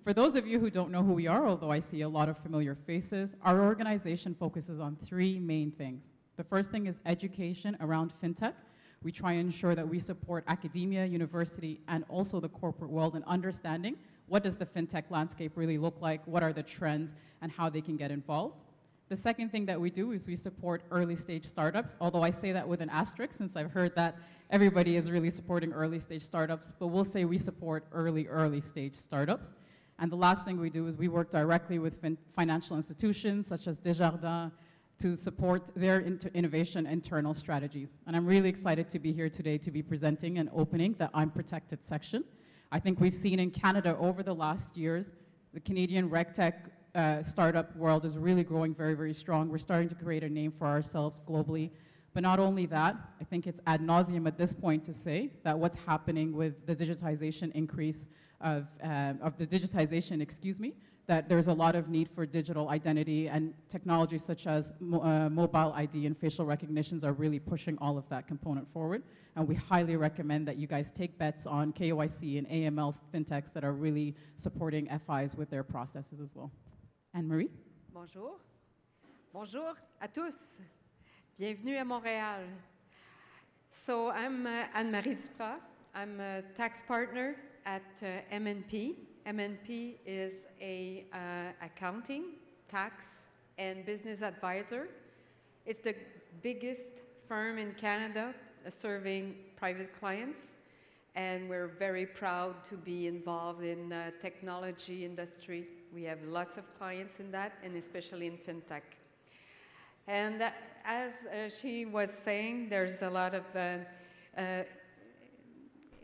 For those of you who don't know who we are, although I see a lot of familiar faces, our organization focuses on three main things. The first thing is education around fintech. We try and ensure that we support academia, university, and also the corporate world in understanding what does the fintech landscape really look like, what are the trends, and how they can get involved. The second thing that we do is we support early stage startups, although I say that with an asterisk since I've heard that everybody is really supporting early stage startups, but we'll say we support early stage startups. And the last thing we do is we work directly with financial institutions such as Desjardins to support their innovation internal strategies. And I'm really excited to be here today to be presenting and opening the I'm Protected section. I think we've seen in Canada over the last years, the Canadian regtech startup world is really growing very, very strong. We're starting to create a name for ourselves globally. But not only that, I think it's ad nauseum at this point to say that what's happening with the digitization increase of the digitization, that there's a lot of need for digital identity, and technologies such as mobile ID and facial recognitions are really pushing all of that component forward. And we highly recommend that you guys take bets on KYC and AML fintechs that are really supporting FIs with their processes as well. Anne-Marie? Bonjour. Bonjour à tous. Bienvenue à Montréal. So I'm Anne-Marie Duprat. I'm a tax partner at MNP. MNP is a accounting, tax, and business advisor. It's the biggest firm in Canada serving private clients, and we're very proud to be involved in the technology industry. We have lots of clients in that, and especially in fintech. And as she was saying, there's a lot of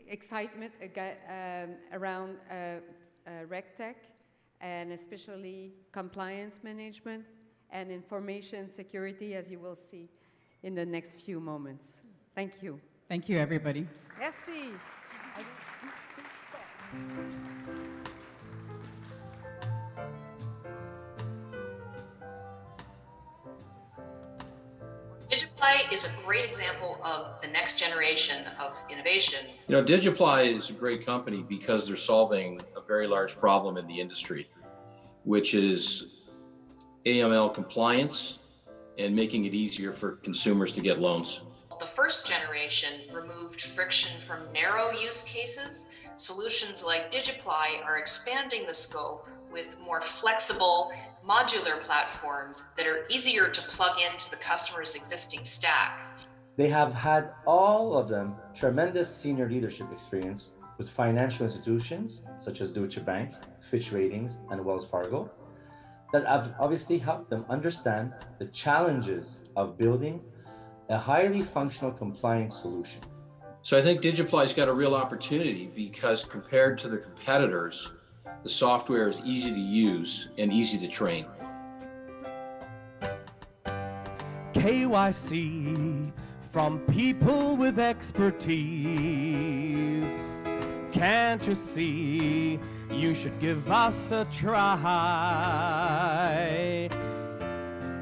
excitement around regtech, and especially compliance management and information security, as you will see in the next few moments. Thank you. Thank you, everybody. Merci. Digiply is a great example of the next generation of innovation. You know, Digiply is a great company because they're solving a very large problem in the industry, which is AML compliance and making it easier for consumers to get loans. The first generation removed friction from narrow use cases. Solutions like Digiply are expanding the scope with more flexible, modular platforms that are easier to plug into the customer's existing stack. They have had, all of them, tremendous senior leadership experience with financial institutions such as Deutsche Bank, Fitch Ratings, and Wells Fargo, that have obviously helped them understand the challenges of building a highly functional compliance solution. So I think Digiply's got a real opportunity because compared to their competitors, the software is easy to use and easy to train. KYC from people with expertise. Can't you see you should give us a try?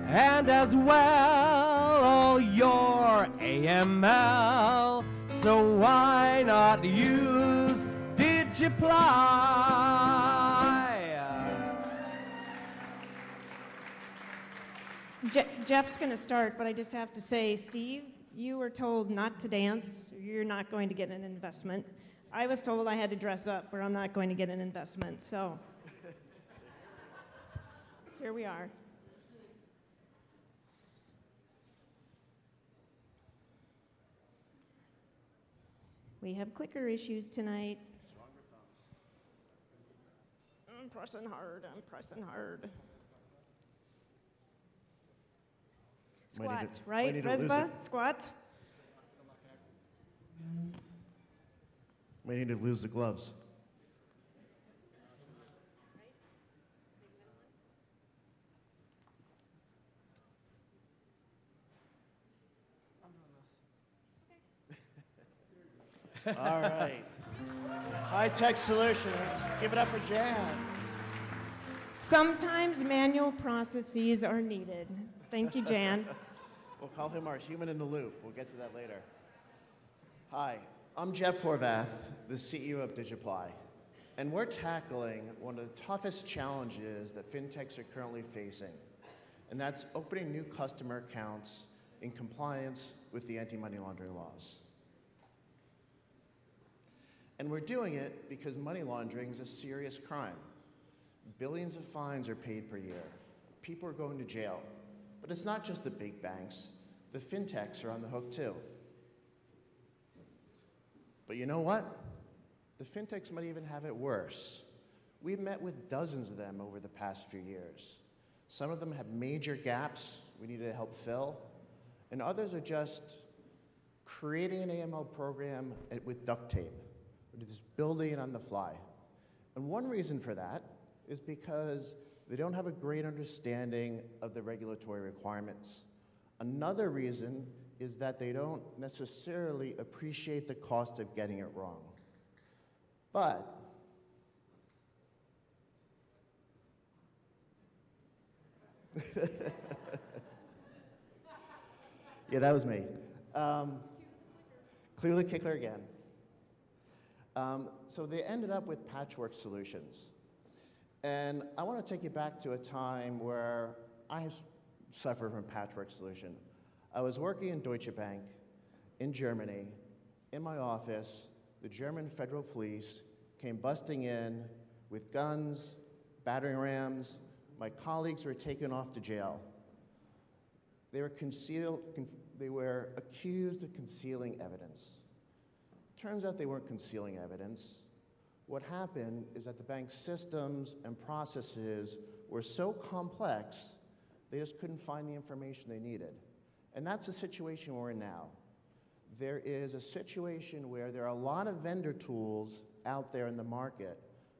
And as well, all your AML, so why not use Digiply? Jeff's going to start, but I just have to say, Steve, you were told not to dance, you're not going to get an investment. I was told I had to dress up, or I'm not going to get an investment, so here we are. We have clicker issues tonight. I'm pressing hard, I'm pressing hard. Squats, right, Resba? Squats? We need to lose the gloves. All right. High-tech solutions. Give it up for Jan. Sometimes manual processes are needed. Thank you, Jan. We'll call him our human in the loop. We'll get to that later. Hi, I'm Jeff Horvath, the CEO of Digiply, and we're tackling one of the toughest challenges that fintechs are currently facing, and that's opening new customer accounts in compliance with the anti-money laundering laws. And we're doing it because money laundering is a serious crime. Billions of fines are paid per year. People are going to jail. But it's not just the big banks. The fintechs are on the hook too. But you know what? The fintechs might even have it worse. We've met with dozens of them over the past few years. Some of them have major gaps we need to help fill, and others are just creating an AML program with duct tape. We're just building it on the fly. And one reason for that is because they don't have a great understanding of the regulatory requirements. Another reason is that they don't necessarily appreciate the cost of getting it wrong. But yeah, that was me. Clearly Kickler again. So they ended up with patchwork solutions. And I want to take you back to a time where I suffered from a patchwork solution. I was working in Deutsche Bank in Germany. In my office, the German federal police came busting in with guns, battering rams. My colleagues were taken off to jail. They were accused of concealing evidence. Turns out they weren't concealing evidence. What happened is that the bank's systems and processes were so complex, they just couldn't find the information they needed. And that's the situation we're in now. There is a situation where there are a lot of vendor tools out there in the market,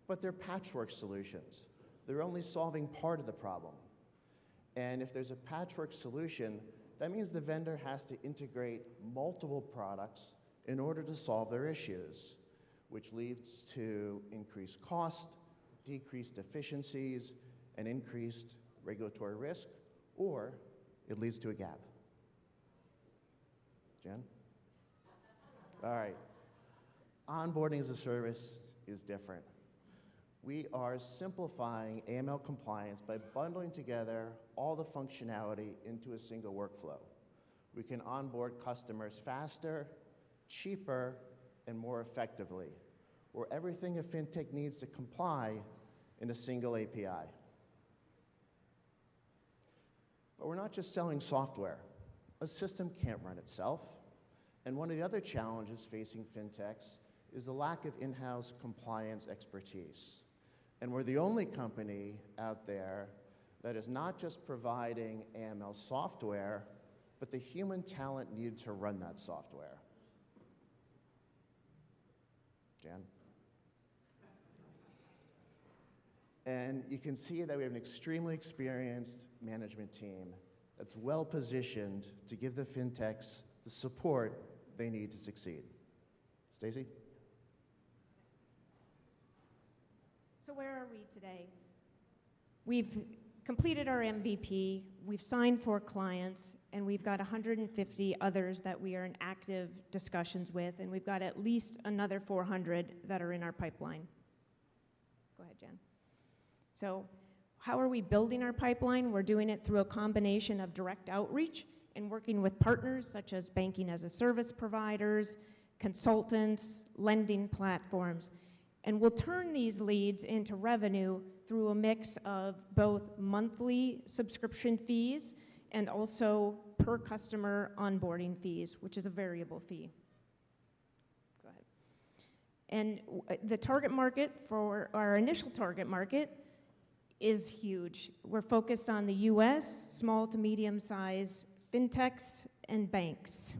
but they're patchwork solutions. They're only solving part of the problem. And if there's a patchwork solution, that means the vendor has to integrate multiple products in order to solve their issues, which leads to increased cost, decreased efficiencies, and increased regulatory risk, or it leads to a gap. Jen? All right. Onboarding as a service is different. We are simplifying AML compliance by bundling together all the functionality into a single workflow. We can onboard customers faster, cheaper, and more effectively, where everything a fintech needs to comply in a single API. But we're not just selling software. A system can't run itself. And one of the other challenges facing fintechs is the lack of in-house compliance expertise. And we're the only company out there that is not just providing AML software, but the human talent needed to run that software. Jan? And you can see that we have an extremely experienced management team that's well positioned to give the fintechs the support they need to succeed. Stacy? So where are we today? We've completed our MVP, we've signed 4 clients, and we've got 150 others that we are in active discussions with, and we've got at least another 400 that are in our pipeline. Go ahead, Jen. So how are we building our pipeline? We're doing it through a combination of direct outreach and working with partners such as banking as a service providers, consultants, lending platforms. And we'll turn these leads into revenue through a mix of both monthly subscription fees and also per customer onboarding fees, which is a variable fee. Go ahead. And the target market for our initial target market is huge. We're focused on the US, small to medium size fintechs and banks.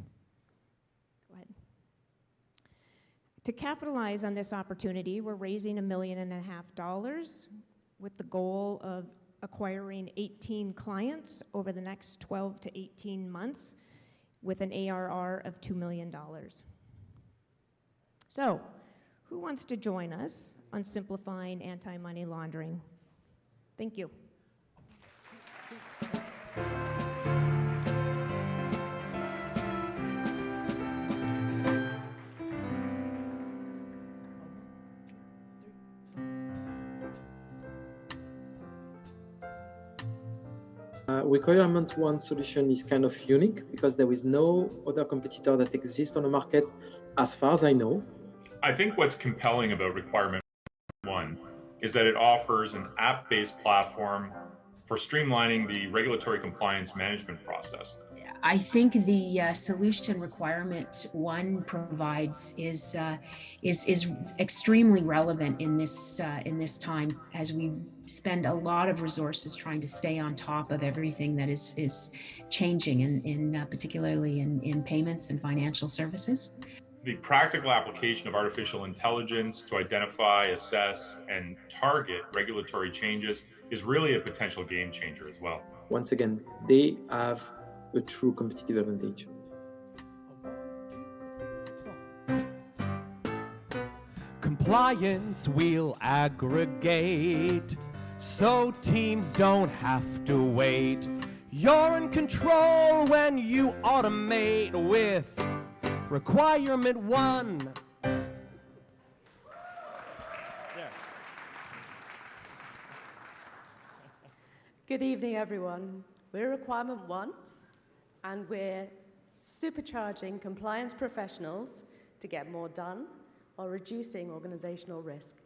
Go ahead. To capitalize on this opportunity, we're raising $1.5 million with the goal of acquiring 18 clients over the next 12 to 18 months with an ARR of $2 million. So, who wants to join us on simplifying anti-money laundering? Thank you. Requirement one solution is kind of unique because there is no other competitor that exists on the market as far as I know. I think what's compelling about requirement one is that it offers an app-based platform for streamlining the regulatory compliance management process. I think the solution requirement one provides is extremely relevant in this time, as we spend a lot of resources trying to stay on top of everything that is changing, in particularly in payments and financial services. The practical application of artificial intelligence to identify, assess, and target regulatory changes is really a potential game changer as well. Once again, they have a true competitive advantage. Compliance we'll aggregate, so teams don't have to wait. You're in control when you automate with requirement one. Good evening, everyone. We're Requirement One, and we're supercharging compliance professionals to get more done or reducing organizational risk?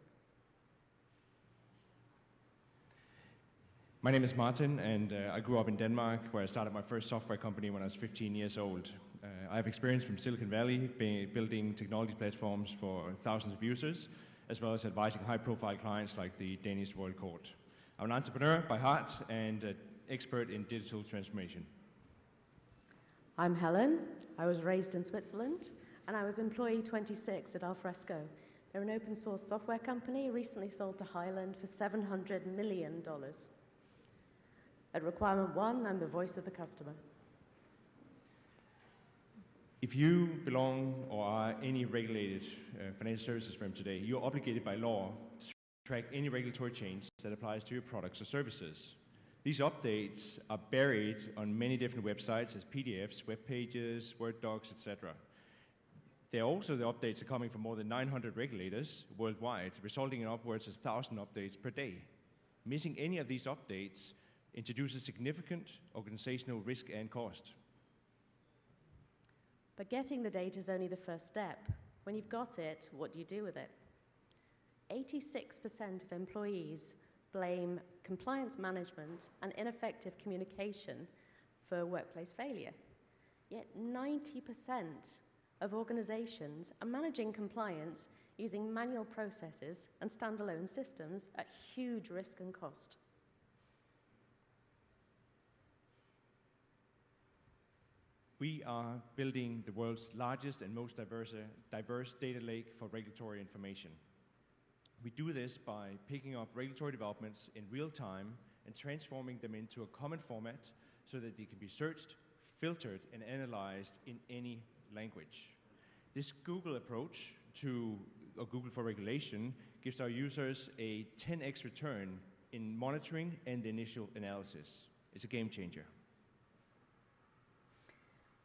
My name is Martin, and I grew up in Denmark, where I started my first software company when I was 15 years old. I have experience from Silicon Valley, building technology platforms for thousands of users, as well as advising high-profile clients like the Danish Royal Court. I'm an entrepreneur by heart and an expert in digital transformation. I'm Helen. I was raised in Switzerland, and I was employee 26 at Alfresco. They're an open source software company recently sold to Highland for $700 million. At Requirement One, I'm the voice of the customer. If you belong or are any regulated financial services firm today, you're obligated by law to track any regulatory change that applies to your products or services. These updates are buried on many different websites as PDFs, web pages, Word docs, etc. They're also the updates are coming from more than 900 regulators worldwide, resulting in upwards of 1,000 updates per day. Missing any of these updates introduces significant organizational risk and cost. But getting the data is only the first step. When you've got it, what do you do with it? 86% of employees blame compliance management and ineffective communication for workplace failure. Yet 90% of organizations are managing compliance using manual processes and standalone systems at huge risk and cost. We are building the world's largest and most diverse data lake for regulatory information. We do this by picking up regulatory developments in real time and transforming them into a common format so that they can be searched, filtered, and analyzed in any language. This Google approach or Google for regulation gives our users a 10x return in monitoring and the initial analysis. It's a game changer.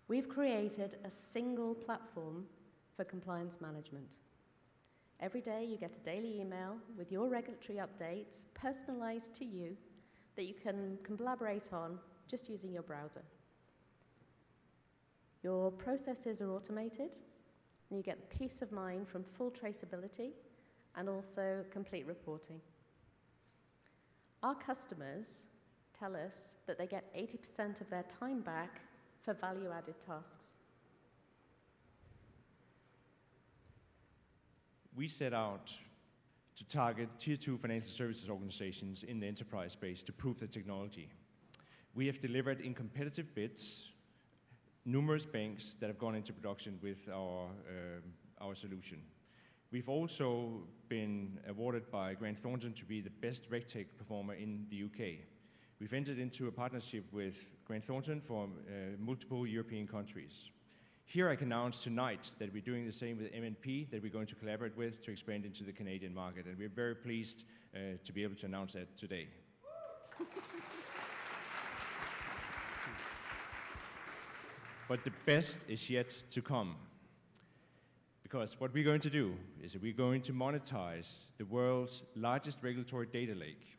We've created a single platform for compliance management. Every day you get a daily email with your regulatory updates personalized to you that you can collaborate on just using your browser. Your processes are automated, and you get peace of mind from full traceability and also complete reporting. Our customers tell us that they get 80% of their time back for value-added tasks. We set out to target Tier 2 financial services organizations in the enterprise space to prove the technology. We have delivered in competitive bids numerous banks that have gone into production with our solution. We've also been awarded by Grant Thornton to be the best regtech performer in the UK. We've entered into a partnership with Grant Thornton for multiple European countries. Here I can announce tonight that we're doing the same with MNP that we're going to collaborate with to expand into the Canadian market, and we're very pleased to be able to announce that today. But the best is yet to come, because what we're going to do is that we're going to monetize the world's largest regulatory data lake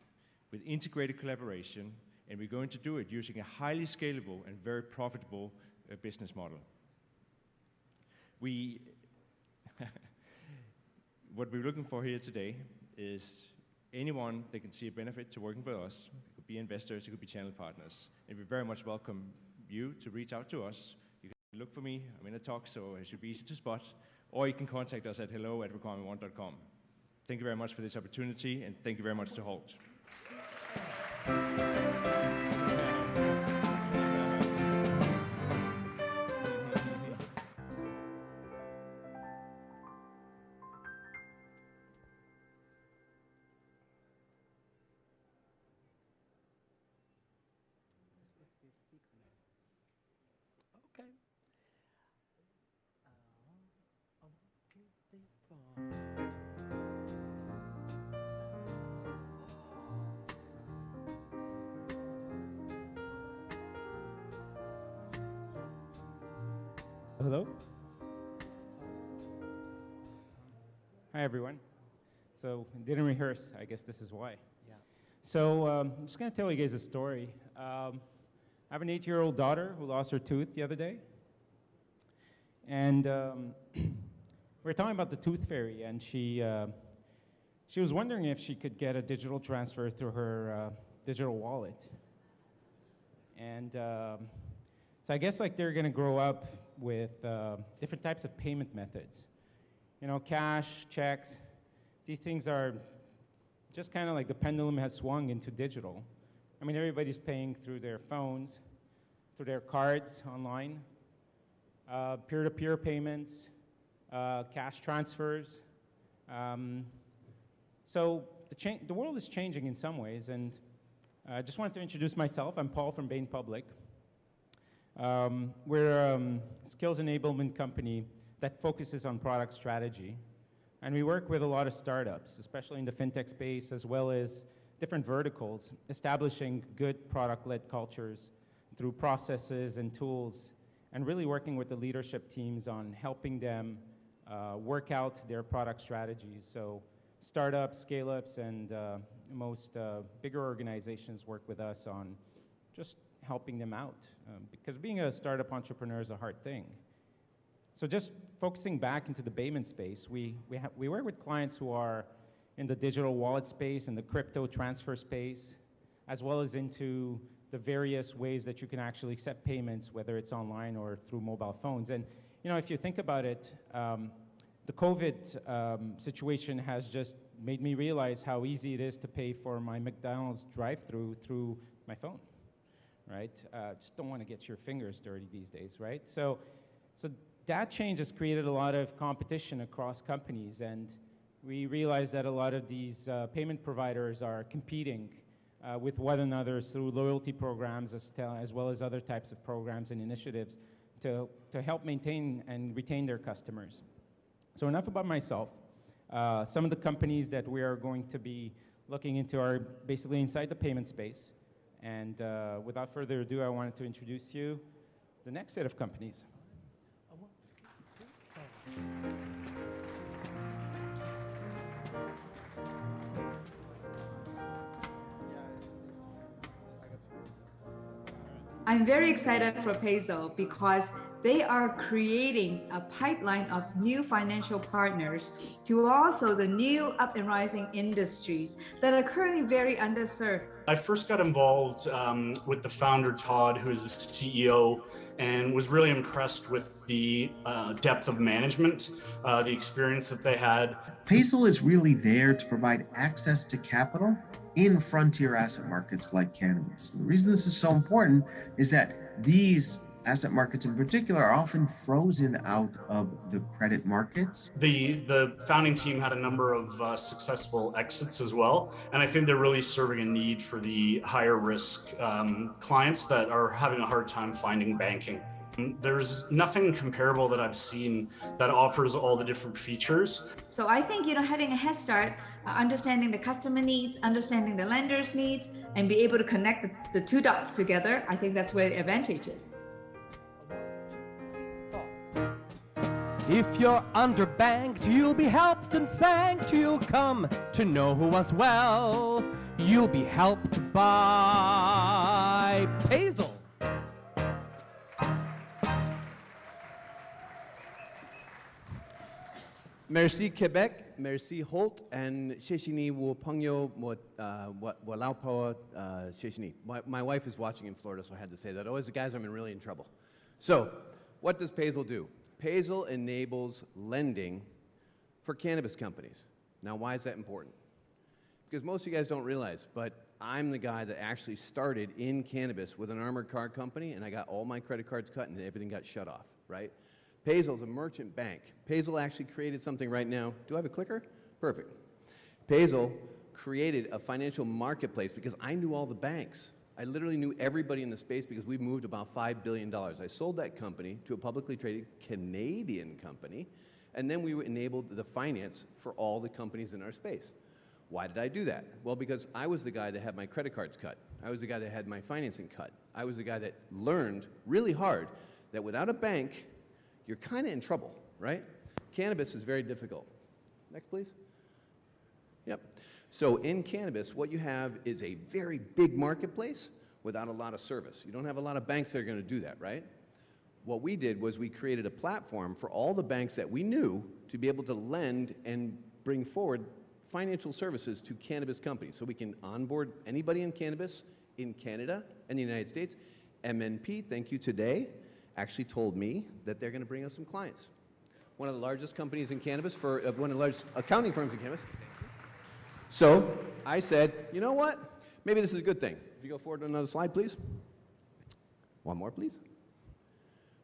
with integrated collaboration, and we're going to do it using a highly scalable and very profitable business model. What we're looking for here today is anyone that can see a benefit to working with us. It could be investors, it could be channel partners, and we very much welcome you to reach out to us. You can look for me, I'm in a talk, so it should be easy to spot, or you can contact us at hello@requirement1.com. Thank you very much for this opportunity, and thank you very much to Holt. Hello. Hi, everyone. So, didn't rehearse. I guess this is why. Yeah. So, I'm just going to tell you guys a story. I have an 8-year-old daughter who lost her tooth the other day. And we were talking about the Tooth Fairy, and she was wondering if she could get a digital transfer through her digital wallet. And so I guess like they're going to grow up with different types of payment methods. You know, cash, checks, these things are just kind of like the pendulum has swung into digital. I mean, everybody's paying through their phones, through their cards online, peer-to-peer payments, cash transfers. So the world is changing in some ways, and I just wanted to introduce myself. I'm Paul from Bain Public. We're a skills enablement company that focuses on product strategy. And we work with a lot of startups, especially in the fintech space, as well as different verticals, establishing good product-led cultures through processes and tools, and really working with the leadership teams on helping them work out their product strategies. So startups, scale-ups, and most bigger organizations work with us on just helping them out, because being a startup entrepreneur is a hard thing. So just focusing back into the payment space, we work with clients who are in the digital wallet space and the crypto transfer space, as well as into the various ways that you can actually accept payments, whether it's online or through mobile phones. And you know, if you think about it, the COVID situation has just made me realize how easy it is to pay for my McDonald's drive-through through my phone, right? Just don't want to get your fingers dirty these days, right? So that change has created a lot of competition across companies, and we realize that a lot of these payment providers are competing with one another through loyalty programs as well as other types of programs and initiatives to help maintain and retain their customers. So enough about myself. Some of the companies that we are going to be looking into are basically inside the payment space. And without further ado, I wanted to introduce you the next set of companies. I'm very excited for Payzel because they are creating a pipeline of new financial partners to also the new up and rising industries that are currently very underserved. I first got involved with the founder, Todd, who is the CEO, and was really impressed with the depth of management, the experience that they had. Payzel is really there to provide access to capital in frontier asset markets like cannabis. The reason this is so important is that these asset markets in particular are often frozen out of the credit markets. The founding team had a number of successful exits as well, and I think they're really serving a need for the higher risk clients that are having a hard time finding banking. There's nothing comparable that I've seen that offers all the different features. So I think, having a head start, understanding the customer needs, understanding the lender's needs, and be able to connect the two dots together, I think that's where the advantage is. If you're underbanked, you'll be helped and thanked. You'll come to know who us well. You'll be helped by Payzel. Merci Quebec, merci Holt, and Sheshini wo pangyo mo walaupo Sheshini. My wife is watching in Florida, so I had to say that. Otherwise, guys, I'm really in trouble. So, what does Payzel do? Payzel enables lending for cannabis companies. Now, why is that important? Because most of you guys don't realize, but I'm the guy that actually started in cannabis with an armored car company, and I got all my credit cards cut and everything got shut off, right? Payzel is a merchant bank. Payzel actually created something right now. Do I have a clicker? Perfect. Payzel created a financial marketplace because I knew all the banks. I literally knew everybody in the space because we moved about $5 billion. I sold that company to a publicly traded Canadian company, and then we enabled the finance for all the companies in our space. Why did I do that? Well, because I was the guy that had my credit cards cut. I was the guy that had my financing cut. I was the guy that learned really hard that without a bank, you're kind of in trouble, right? Cannabis is very difficult. Next, please. Yep. So in cannabis, what you have is a very big marketplace without a lot of service. You don't have a lot of banks that are going to do that, right? What we did was we created a platform for all the banks that we knew to be able to lend and bring forward financial services to cannabis companies. So we can onboard anybody in cannabis in Canada and the United States. MNP, thank you today, actually told me that they're going to bring us some clients. One of the largest companies in cannabis, one of the largest accounting firms in cannabis. So I said, you know what? Maybe this is a good thing. If you go forward to another slide, please. One more, please.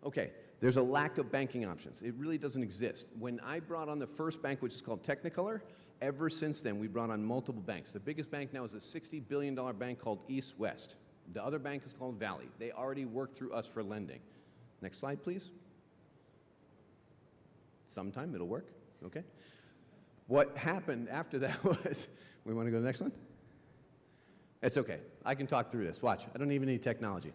Okay, there's a lack of banking options. It really doesn't exist. When I brought on the first bank, which is called Technicolor, ever since then, we brought on multiple banks. The biggest bank now is a $60 billion bank called East West. The other bank is called Valley. They already work through us for lending. Next slide, please. Sometime it'll work, okay? What happened after that was, we want to go to the next one? It's okay. I can talk through this. Watch. I don't even need technology.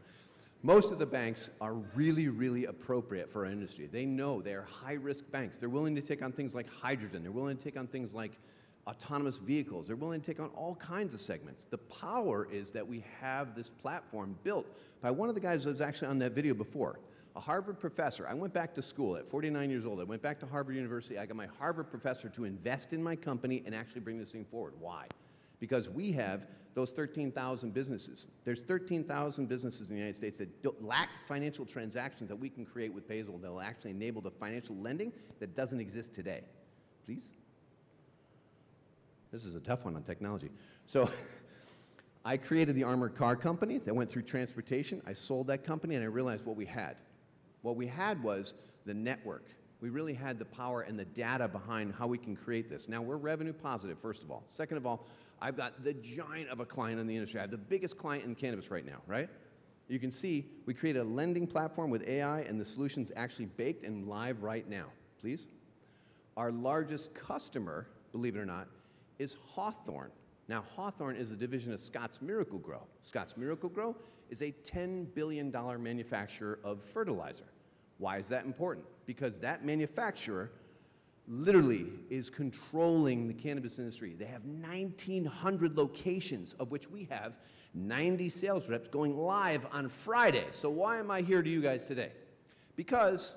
Most of the banks are really, really appropriate for our industry. They know they're high-risk banks. They're willing to take on things like hydrogen. They're willing to take on things like autonomous vehicles. They're willing to take on all kinds of segments. The power is that we have this platform built by one of the guys that was actually on that video before, a Harvard professor. I went back to school at 49 years old. I went back to Harvard University. I got my Harvard professor to invest in my company and actually bring this thing forward. Why? Because we have those 13,000 businesses. There's 13,000 businesses in the United States that lack financial transactions that we can create with Basil that will actually enable the financial lending that doesn't exist today. Please? This is a tough one on technology. So I created the armored car company that went through transportation. I sold that company and I realized what we had. What we had was the network. We really had the power and the data behind how we can create this. Now, we're revenue positive, first of all. Second of all, I've got the giant of a client in the industry. I have the biggest client in cannabis right now, right? You can see we created a lending platform with AI and the solution's actually baked and live right now. Please. Our largest customer, believe it or not, is Hawthorne. Now, Hawthorne is a division of Scotts Miracle-Gro. Scotts Miracle-Gro is a $10 billion manufacturer of fertilizer. Why is that important? Because that manufacturer literally is controlling the cannabis industry. They have 1,900 locations, of which we have 90 sales reps going live on Friday. So why am I here to you guys today? Because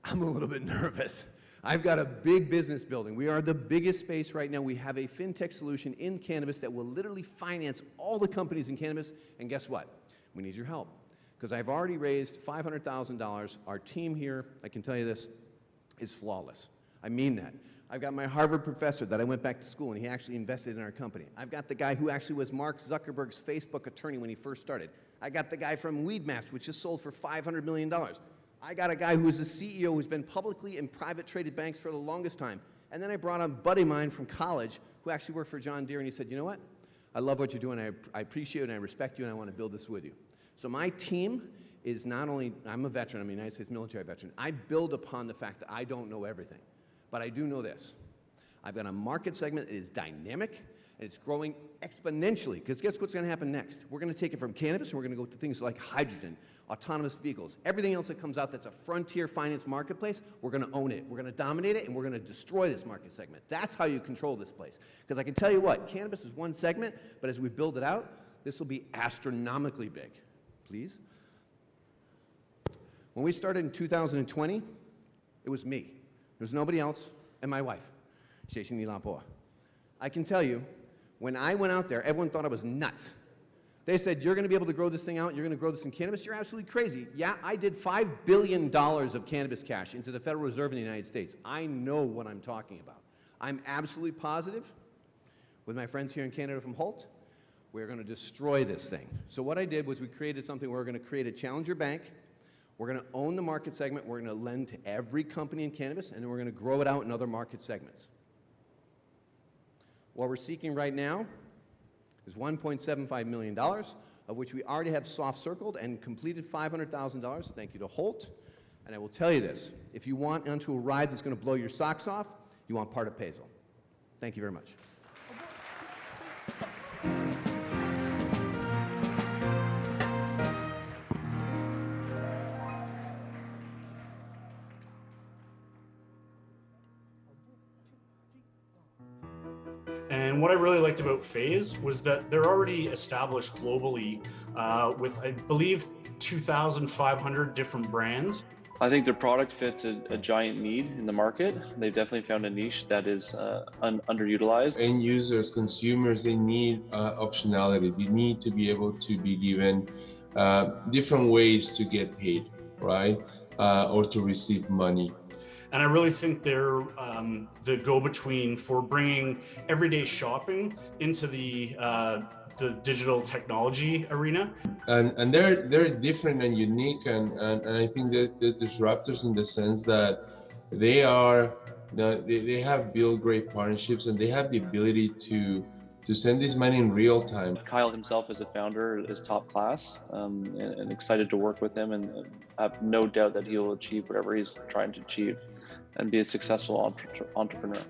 I'm a little bit nervous. I've got a big business building. We are the biggest space right now. We have a fintech solution in cannabis that will literally finance all the companies in cannabis. And guess what? We need your help. Because I've already raised $500,000. Our team here, I can tell you this, is flawless. I mean that. I've got my Harvard professor that I went back to school and he actually invested in our company. I've got the guy who actually was Mark Zuckerberg's Facebook attorney when he first started. I got the guy from Weedmaps, which just sold for $500 million. I got a guy who is a CEO who's been publicly in private traded banks for the longest time. And then I brought on a buddy of mine from college who actually worked for John Deere and he said, you know what? I love what you're doing. I appreciate it and I respect you and I want to build this with you. So my team is not only, I'm a veteran, I'm a United States military veteran. I build upon the fact that I don't know everything, but I do know this. I've got a market segment that is dynamic and it's growing exponentially because guess what's going to happen next? We're going to take it from cannabis and we're going to go to things like hydrogen, autonomous vehicles, everything else that comes out that's a frontier finance marketplace, we're going to own it. We're going to dominate it and we're going to destroy this market segment. That's how you control this place. Because I can tell you what, cannabis is one segment, but as we build it out, this will be astronomically big. Please. When we started in 2020, it was me. There was nobody else, and my wife, Sheshini Lampoa. I can tell you, when I went out there, everyone thought I was nuts. They said, you're going to be able to grow this thing out, you're going to grow this in cannabis, you're absolutely crazy. Yeah, I did $5 billion of cannabis cash into the Federal Reserve in the United States. I know what I'm talking about. I'm absolutely positive, with my friends here in Canada from Holt, we're going to destroy this thing. So what I did was we created something where we're going to create a challenger bank. We're going to own the market segment. We're going to lend to every company in cannabis, and then we're going to grow it out in other market segments. What we're seeking right now is $1.75 million, of which we already have soft circled and completed $500,000. Thank you to Holt. And I will tell you this, if you want onto a ride that's going to blow your socks off, you want part of Basil. Thank you very much. And what I really liked about FaZe was that they're already established globally with, I believe, 2,500 different brands. I think their product fits a giant need in the market. They've definitely found a niche that is underutilized. End users, consumers, they need optionality. They need to be able to be given different ways to get paid, right? Or to receive money. And I really think they're the go-between for bringing everyday shopping into the digital technology arena. And they're different and unique, and I think that they're disruptors in the sense that they have built great partnerships, and they have the ability to send this money in real time. Kyle himself as a founder is top class, and excited to work with him, and I have no doubt that he'll achieve whatever he's trying to achieve and be a successful entrepreneur.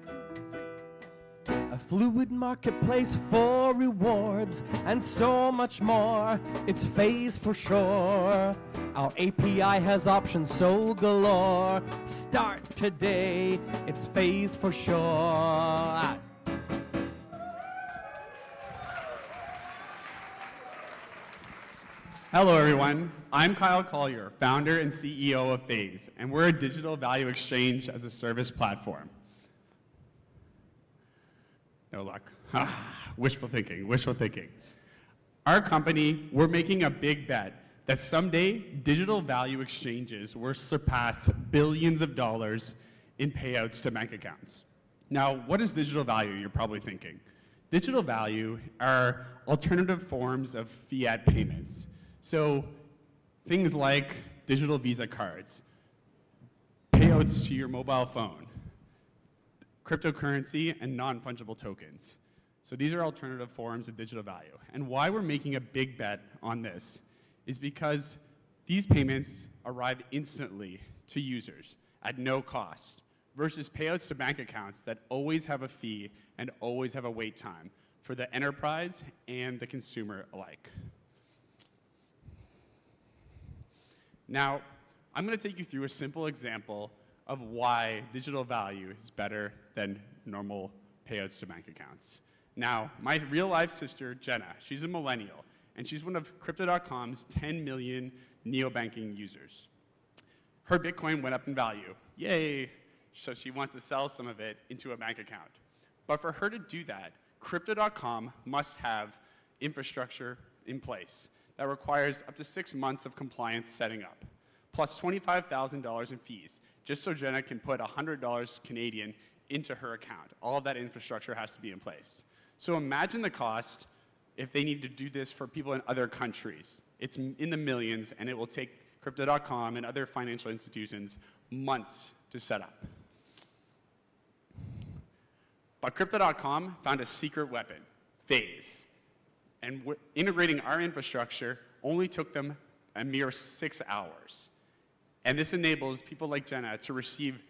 A fluid marketplace for rewards and so much more. It's Phase for sure. Our API has options so galore. Start today. It's Phase for sure. Hello, everyone. I'm Kyle Collier, founder and CEO of Phase, and we're a digital value exchange as a service platform. No luck. Wishful thinking, wishful thinking. Our company, we're making a big bet that someday digital value exchanges will surpass billions of dollars in payouts to bank accounts. Now, what is digital value, you're probably thinking? Digital value are alternative forms of fiat payments. So things like digital Visa cards, payouts to your mobile phone, cryptocurrency, and non-fungible tokens. So these are alternative forms of digital value. And why we're making a big bet on this is because these payments arrive instantly to users at no cost versus payouts to bank accounts that always have a fee and always have a wait time for the enterprise and the consumer alike. Now, I'm going to take you through a simple example of why digital value is better than normal payouts to bank accounts. Now, my real-life sister, Jenna, she's a millennial, and she's one of Crypto.com's 10 million neobanking users. Her Bitcoin went up in value. Yay! So she wants to sell some of it into a bank account. But for her to do that, Crypto.com must have infrastructure in place that requires up to 6 months of compliance setting up, plus $25,000 in fees, just so Jenna can put $100 Canadian into her account. All of that infrastructure has to be in place. So imagine the cost if they need to do this for people in other countries. It's in the millions, and it will take Crypto.com and other financial institutions months to set up. But Crypto.com found a secret weapon, Phase. And integrating our infrastructure only took them a mere 6 hours. And this enables people like Jenna to receive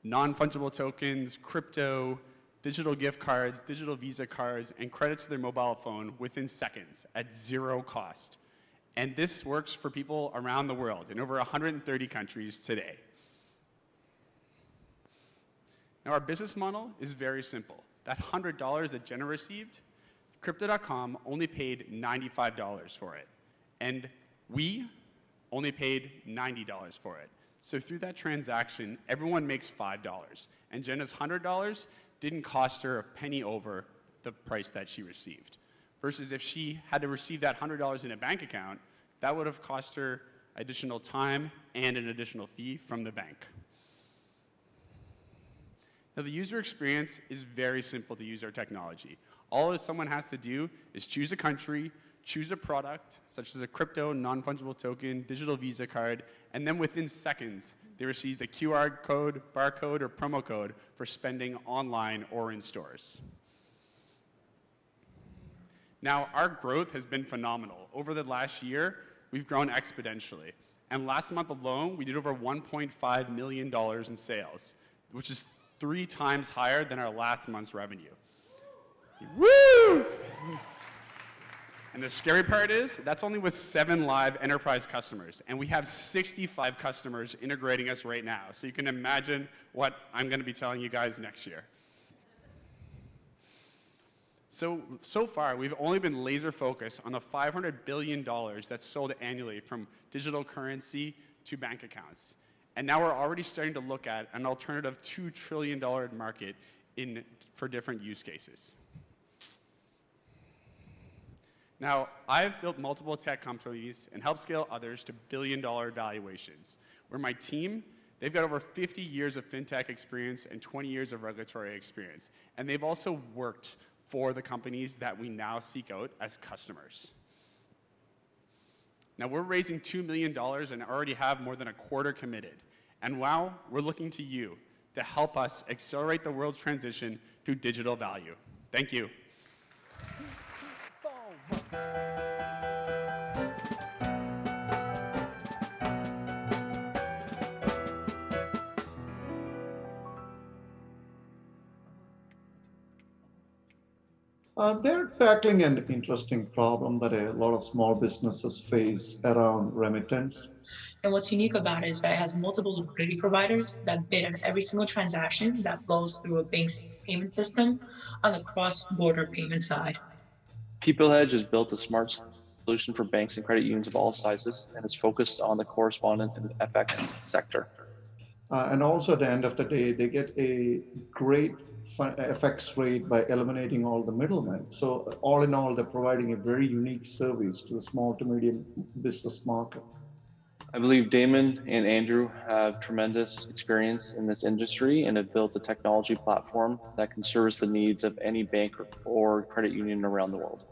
non-fungible tokens, crypto, digital gift cards, digital Visa cards, and credits to their mobile phone within seconds at zero cost. And this works for people around the world in over 130 countries today. Now, our business model is very simple. That $100 that Jenna received, Crypto.com only paid $95 for it, and we only paid $90 for it. So through that transaction, everyone makes $5, and Jenna's $100 didn't cost her a penny over the price that she received. Versus if she had to receive that $100 in a bank account, that would have cost her additional time and an additional fee from the bank. Now, the user experience is very simple to use our technology. All someone has to do is choose a country, choose a product, such as a crypto, non-fungible token, digital Visa card, and then within seconds, they receive the QR code, barcode, or promo code for spending online or in stores. Now, our growth has been phenomenal. Over the last year, we've grown exponentially. And last month alone, we did over $1.5 million in sales, which is 3 times higher than our last month's revenue. Woo! And the scary part is, that's only with 7 live enterprise customers, and we have 65 customers integrating us right now. So you can imagine what I'm going to be telling you guys next year. So far, we've only been laser focused on the $500 billion that's sold annually from digital currency to bank accounts. And now we're already starting to look at an alternative $2 trillion market for different use cases. Now, I've built multiple tech companies and helped scale others to billion-dollar valuations, where my team, they've got over 50 years of fintech experience and 20 years of regulatory experience. And they've also worked for the companies that we now seek out as customers. Now, we're raising $2 million and already have more than a quarter committed. And now we're looking to you to help us accelerate the world's transition to digital value. Thank you. They're tackling an interesting problem that a lot of small businesses face around remittance. And what's unique about it is that it has multiple liquidity providers that bid on every single transaction that flows through a bank's payment system on the cross-border payment side. PeopleHedge has built a smart solution for banks and credit unions of all sizes and is focused on the correspondent and FX sector. And also at the end of the day, they get a great FX rate by eliminating all the middlemen. So all in all, they're providing a very unique service to the small to medium business market. I believe Damon and Andrew have tremendous experience in this industry and have built a technology platform that can service the needs of any bank or credit union around the world.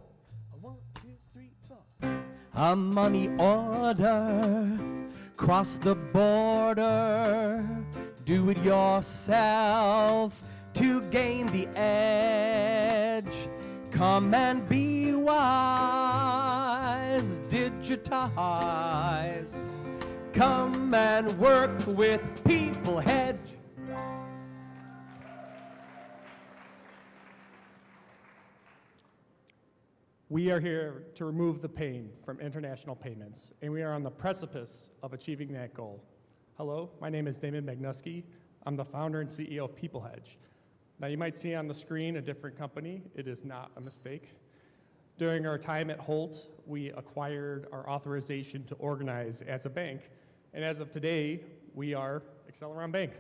A money order, cross the border, do it yourself to gain the edge. Come and be wise, digitize. Come and work with PeopleHedge. We are here to remove the pain from international payments, and we are on the precipice of achieving that goal. Hello, my name is Damon Magnuski. I'm the founder and CEO of PeopleHedge. Now, you might see on the screen a different company. It is not a mistake. During our time at Holt, we acquired our authorization to organize as a bank, and as of today, we are Acceleron Bank.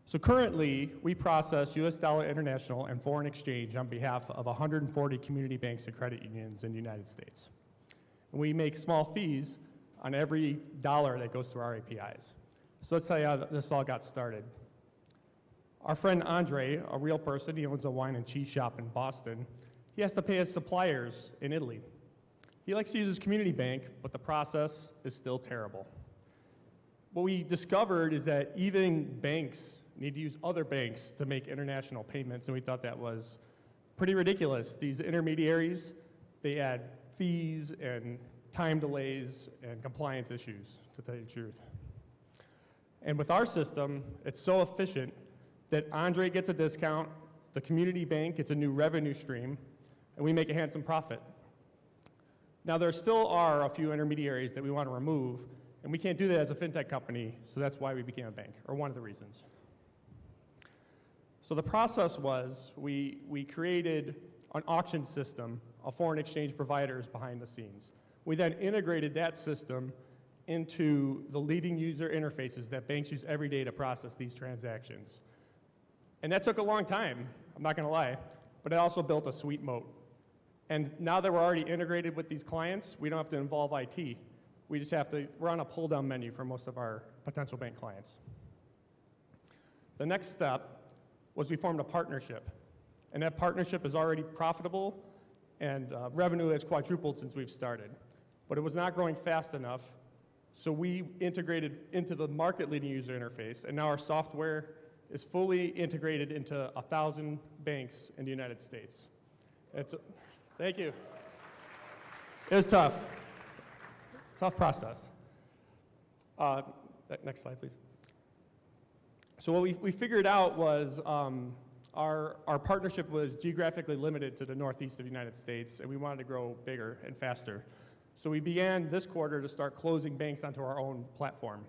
So currently, we process US dollar international and foreign exchange on behalf of 140 community banks and credit unions in the United States. And we make small fees on every dollar that goes through our APIs. So let's tell you how this all got started. Our friend Andre, a real person, he owns a wine and cheese shop in Boston. He has to pay his suppliers in Italy. He likes to use his community bank, but the process is still terrible. What we discovered is that even banks need to use other banks to make international payments, and we thought that was pretty ridiculous. These intermediaries, they add fees and time delays and compliance issues, to tell you the truth. And with our system, it's so efficient that Andre gets a discount, the community bank gets a new revenue stream, and we make a handsome profit. Now, there still are a few intermediaries that we want to remove, and we can't do that as a fintech company, so that's why we became a bank, or one of the reasons. So the process was we created an auction system of foreign exchange providers behind the scenes. We then integrated that system into the leading user interfaces that banks use every day to process these transactions. And that took a long time, I'm not gonna lie, but it also built a sweet moat. And now that we're already integrated with these clients, we don't have to involve IT. We just have to, we're on a pull-down menu for most of our potential bank clients. The next step was we formed a partnership. And that partnership is already profitable, and revenue has quadrupled since we've started. But it was not growing fast enough, so we integrated into the market-leading user interface, and now our software is fully integrated into 1,000 banks in the United States. Thank you. It was tough. Tough process. Next slide, please. So what we figured out was our partnership was geographically limited to the northeast of the United States, and we wanted to grow bigger and faster. So we began this quarter to start closing banks onto our own platform.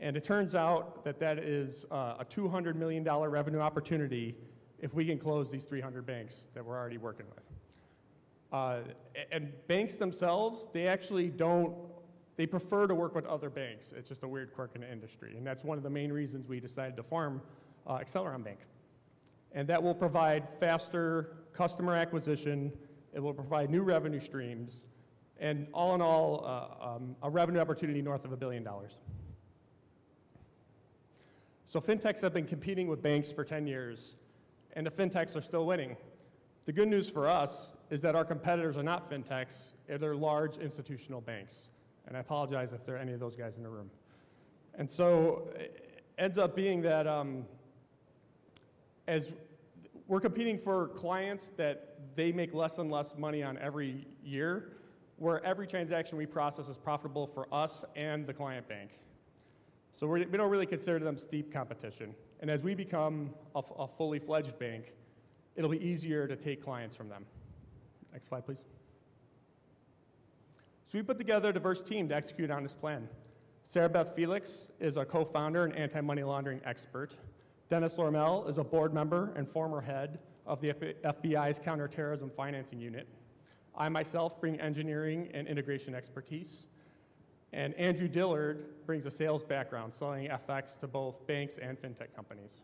And it turns out that that is a $200 million revenue opportunity if we can close these 300 banks that we're already working with. And banks themselves, they actually don't, they prefer to work with other banks. It's just a weird quirk in the industry. And that's one of the main reasons we decided to form Acceleron Bank. And that will provide faster customer acquisition. It will provide new revenue streams. And all in all, a revenue opportunity north of $1 billion. So fintechs have been competing with banks for 10 years, and the fintechs are still winning. The good news for us is that our competitors are not fintechs, they're large institutional banks. And I apologize if there are any of those guys in the room. And so it ends up being that as we're competing for clients that they make less and less money on every year, where every transaction we process is profitable for us and the client bank. So we don't really consider them steep competition. And as we become a fully fledged bank, it'll be easier to take clients from them. Next slide, please. So we put together a diverse team to execute on this plan. Sarah Beth Felix is a co-founder and anti-money laundering expert. Dennis Lormel is a board member and former head of the FBI's counterterrorism financing unit. I myself bring engineering and integration expertise. And Andrew Dillard brings a sales background, selling FX to both banks and fintech companies.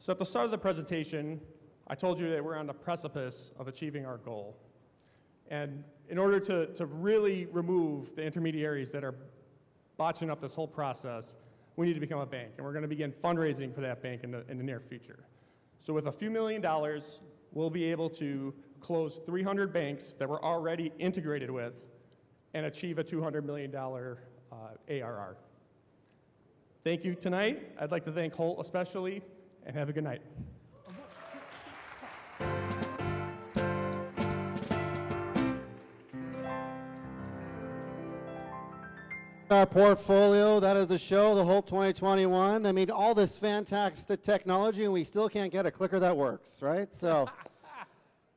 So at the start of the presentation, I told you that we're on the precipice of achieving our goal. And in order to really remove the intermediaries that are botching up this whole process, we need to become a bank. And we're going to begin fundraising for that bank in the near future. So with a few $1 million, we'll be able to close 300 banks that we're already integrated with and achieve a $200 million ARR. Thank you tonight. I'd like to thank Holt especially, and have a good night. Our portfolio, that is the show, the Holt 2021. I mean, all this fantastic technology, and we still can't get a clicker that works, right? So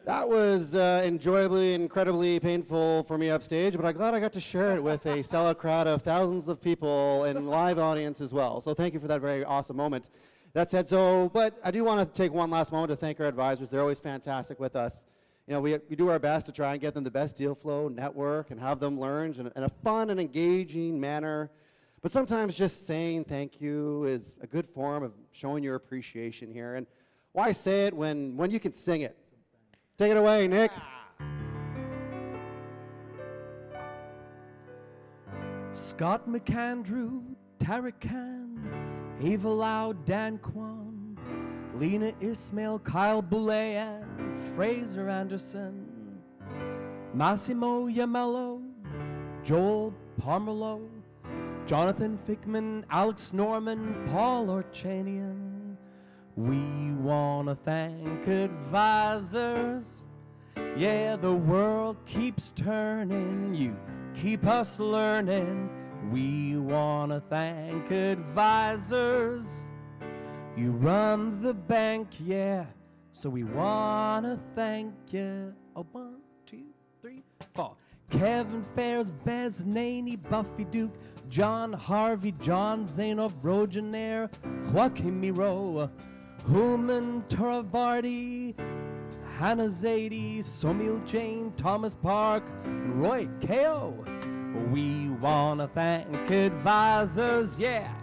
that was enjoyably, incredibly painful for me upstage, but I'm glad I got to share it with a sellout crowd of thousands of people and live audience as well. So thank you for that very awesome moment. That said, but I do want to take one last moment to thank our advisors. They're always fantastic with us. You know, we do our best to try and get them the best deal flow, network, and have them learn in a fun and engaging manner. But sometimes just saying thank you is a good form of showing your appreciation here. And why say it when you can sing it? Take it away, Nick. Scott McAndrew, Tarek Khan, Ava Lau, Dan Kwan, Lena Ismail, Kyle Boulay, and Fraser Anderson, Massimo Yamello, Joel Pomerlo, Jonathan Fickman, Alex Norman, Paul Orchanian. We want to thank advisors. Yeah, the world keeps turning. You keep us learning. We want to thank advisors. You run the bank, yeah, so we want to thank you. Oh, 1, 2, 3, 4. Kevin Fairs, Bez Naney, Buffy Duke, John Harvey, John Zainab, Rogenaire, Joaquin Miro, Human Turavardi, Hannah Zadie, Somil Jain, Thomas Park, Roy Ko. We want to thank advisors, yeah.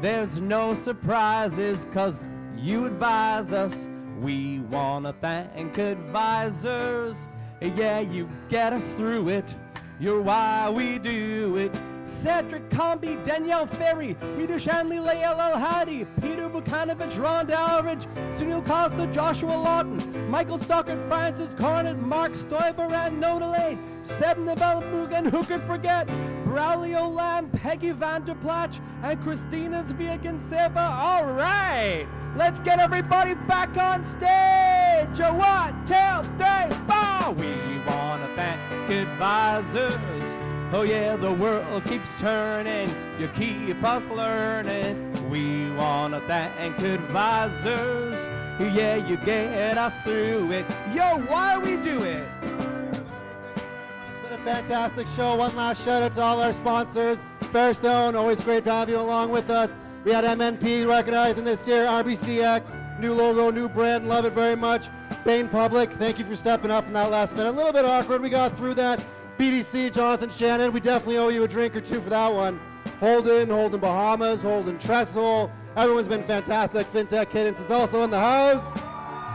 There's no surprises, 'cause you advise us. We want to thank advisors. Yeah, you get us through it. You're why we do it. Cedric Comby, Danielle Ferry, Rita Shanley, Layel El-Hadi, Peter Vukanovich, Ron Dalridge, Sunil Costa, Joshua Lawton, Michael Stockard, Francis Cornet, Mark Stoiber, and Nodale, Seb Nevelbrug, and who could forget Braulio Lamb, Peggy Vanderplatch, and Christina Zviaginseva. All right, let's get everybody back on stage. 1, 2, 3, 4. We want to thank advisors. Oh yeah, the world keeps turning. You keep us learning. We want to thank advisors. Yeah, you get us through it. Yo, why we do it? It's been a fantastic show. One last shout out to all our sponsors. Fairstone, always great to have you along with us. We had MNP recognizing this year, RBCX, new logo, new brand, love it very much. Bain Public, thank you for stepping up in that last minute. A little bit awkward, we got through that. BDC, Jonathan Shannon, we definitely owe you a drink or two for that one. Holden Bahamas, Holden Trestle, everyone's been fantastic. Fintech Cadence is also in the house.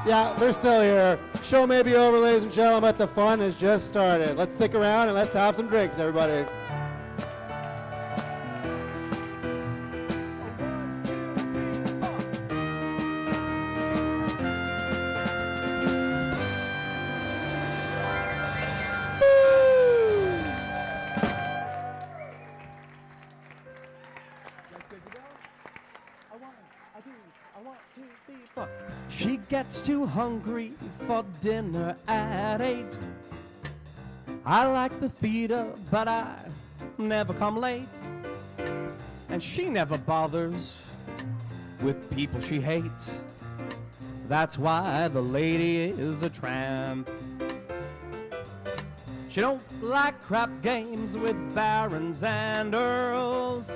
Yeah, they're still here. Show may be over, ladies and gentlemen, but the fun has just started. Let's stick around and let's have some drinks, everybody. She gets too hungry for dinner at 8. I like to feed her, but I never come late. And she never bothers with people she hates. That's why the lady is a tramp. She don't like crap games with barons and earls.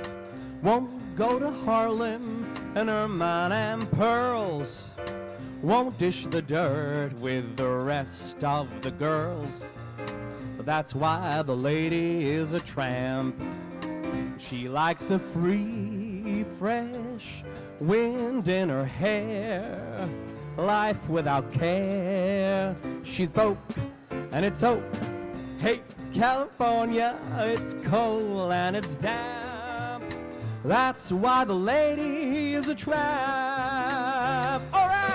Won't go to Harlem and ermine and pearls. Won't dish the dirt with the rest of the girls. That's why the lady is a tramp. She likes the free, fresh wind in her hair, life without care. She's broke and it's oak. Hey, California, it's cold and it's damp. That's why the lady is a tramp. All right.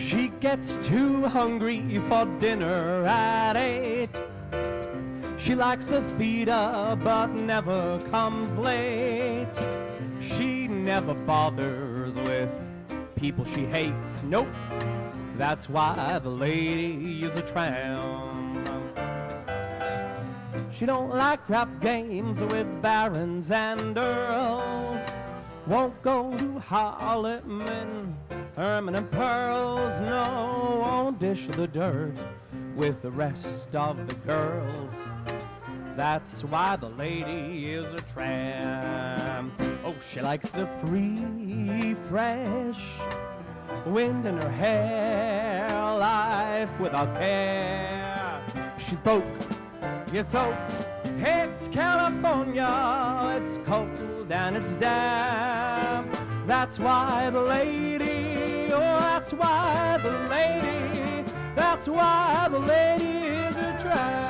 She gets too hungry for dinner at 8. She likes a feeder but never comes late. She never bothers with people she hates. Nope, that's why the lady is a tramp. She don't like rap games with barons and earls. Won't go to Harlem, Herman and Pearls. No, won't dish the dirt with the rest of the girls. That's why the lady is a tramp. Oh, she likes the free, fresh wind in her hair, life without care. She's broke, yes, so it's California, it's cold and it's damp. That's why the lady, oh, that's why the lady, that's why the lady is a tramp.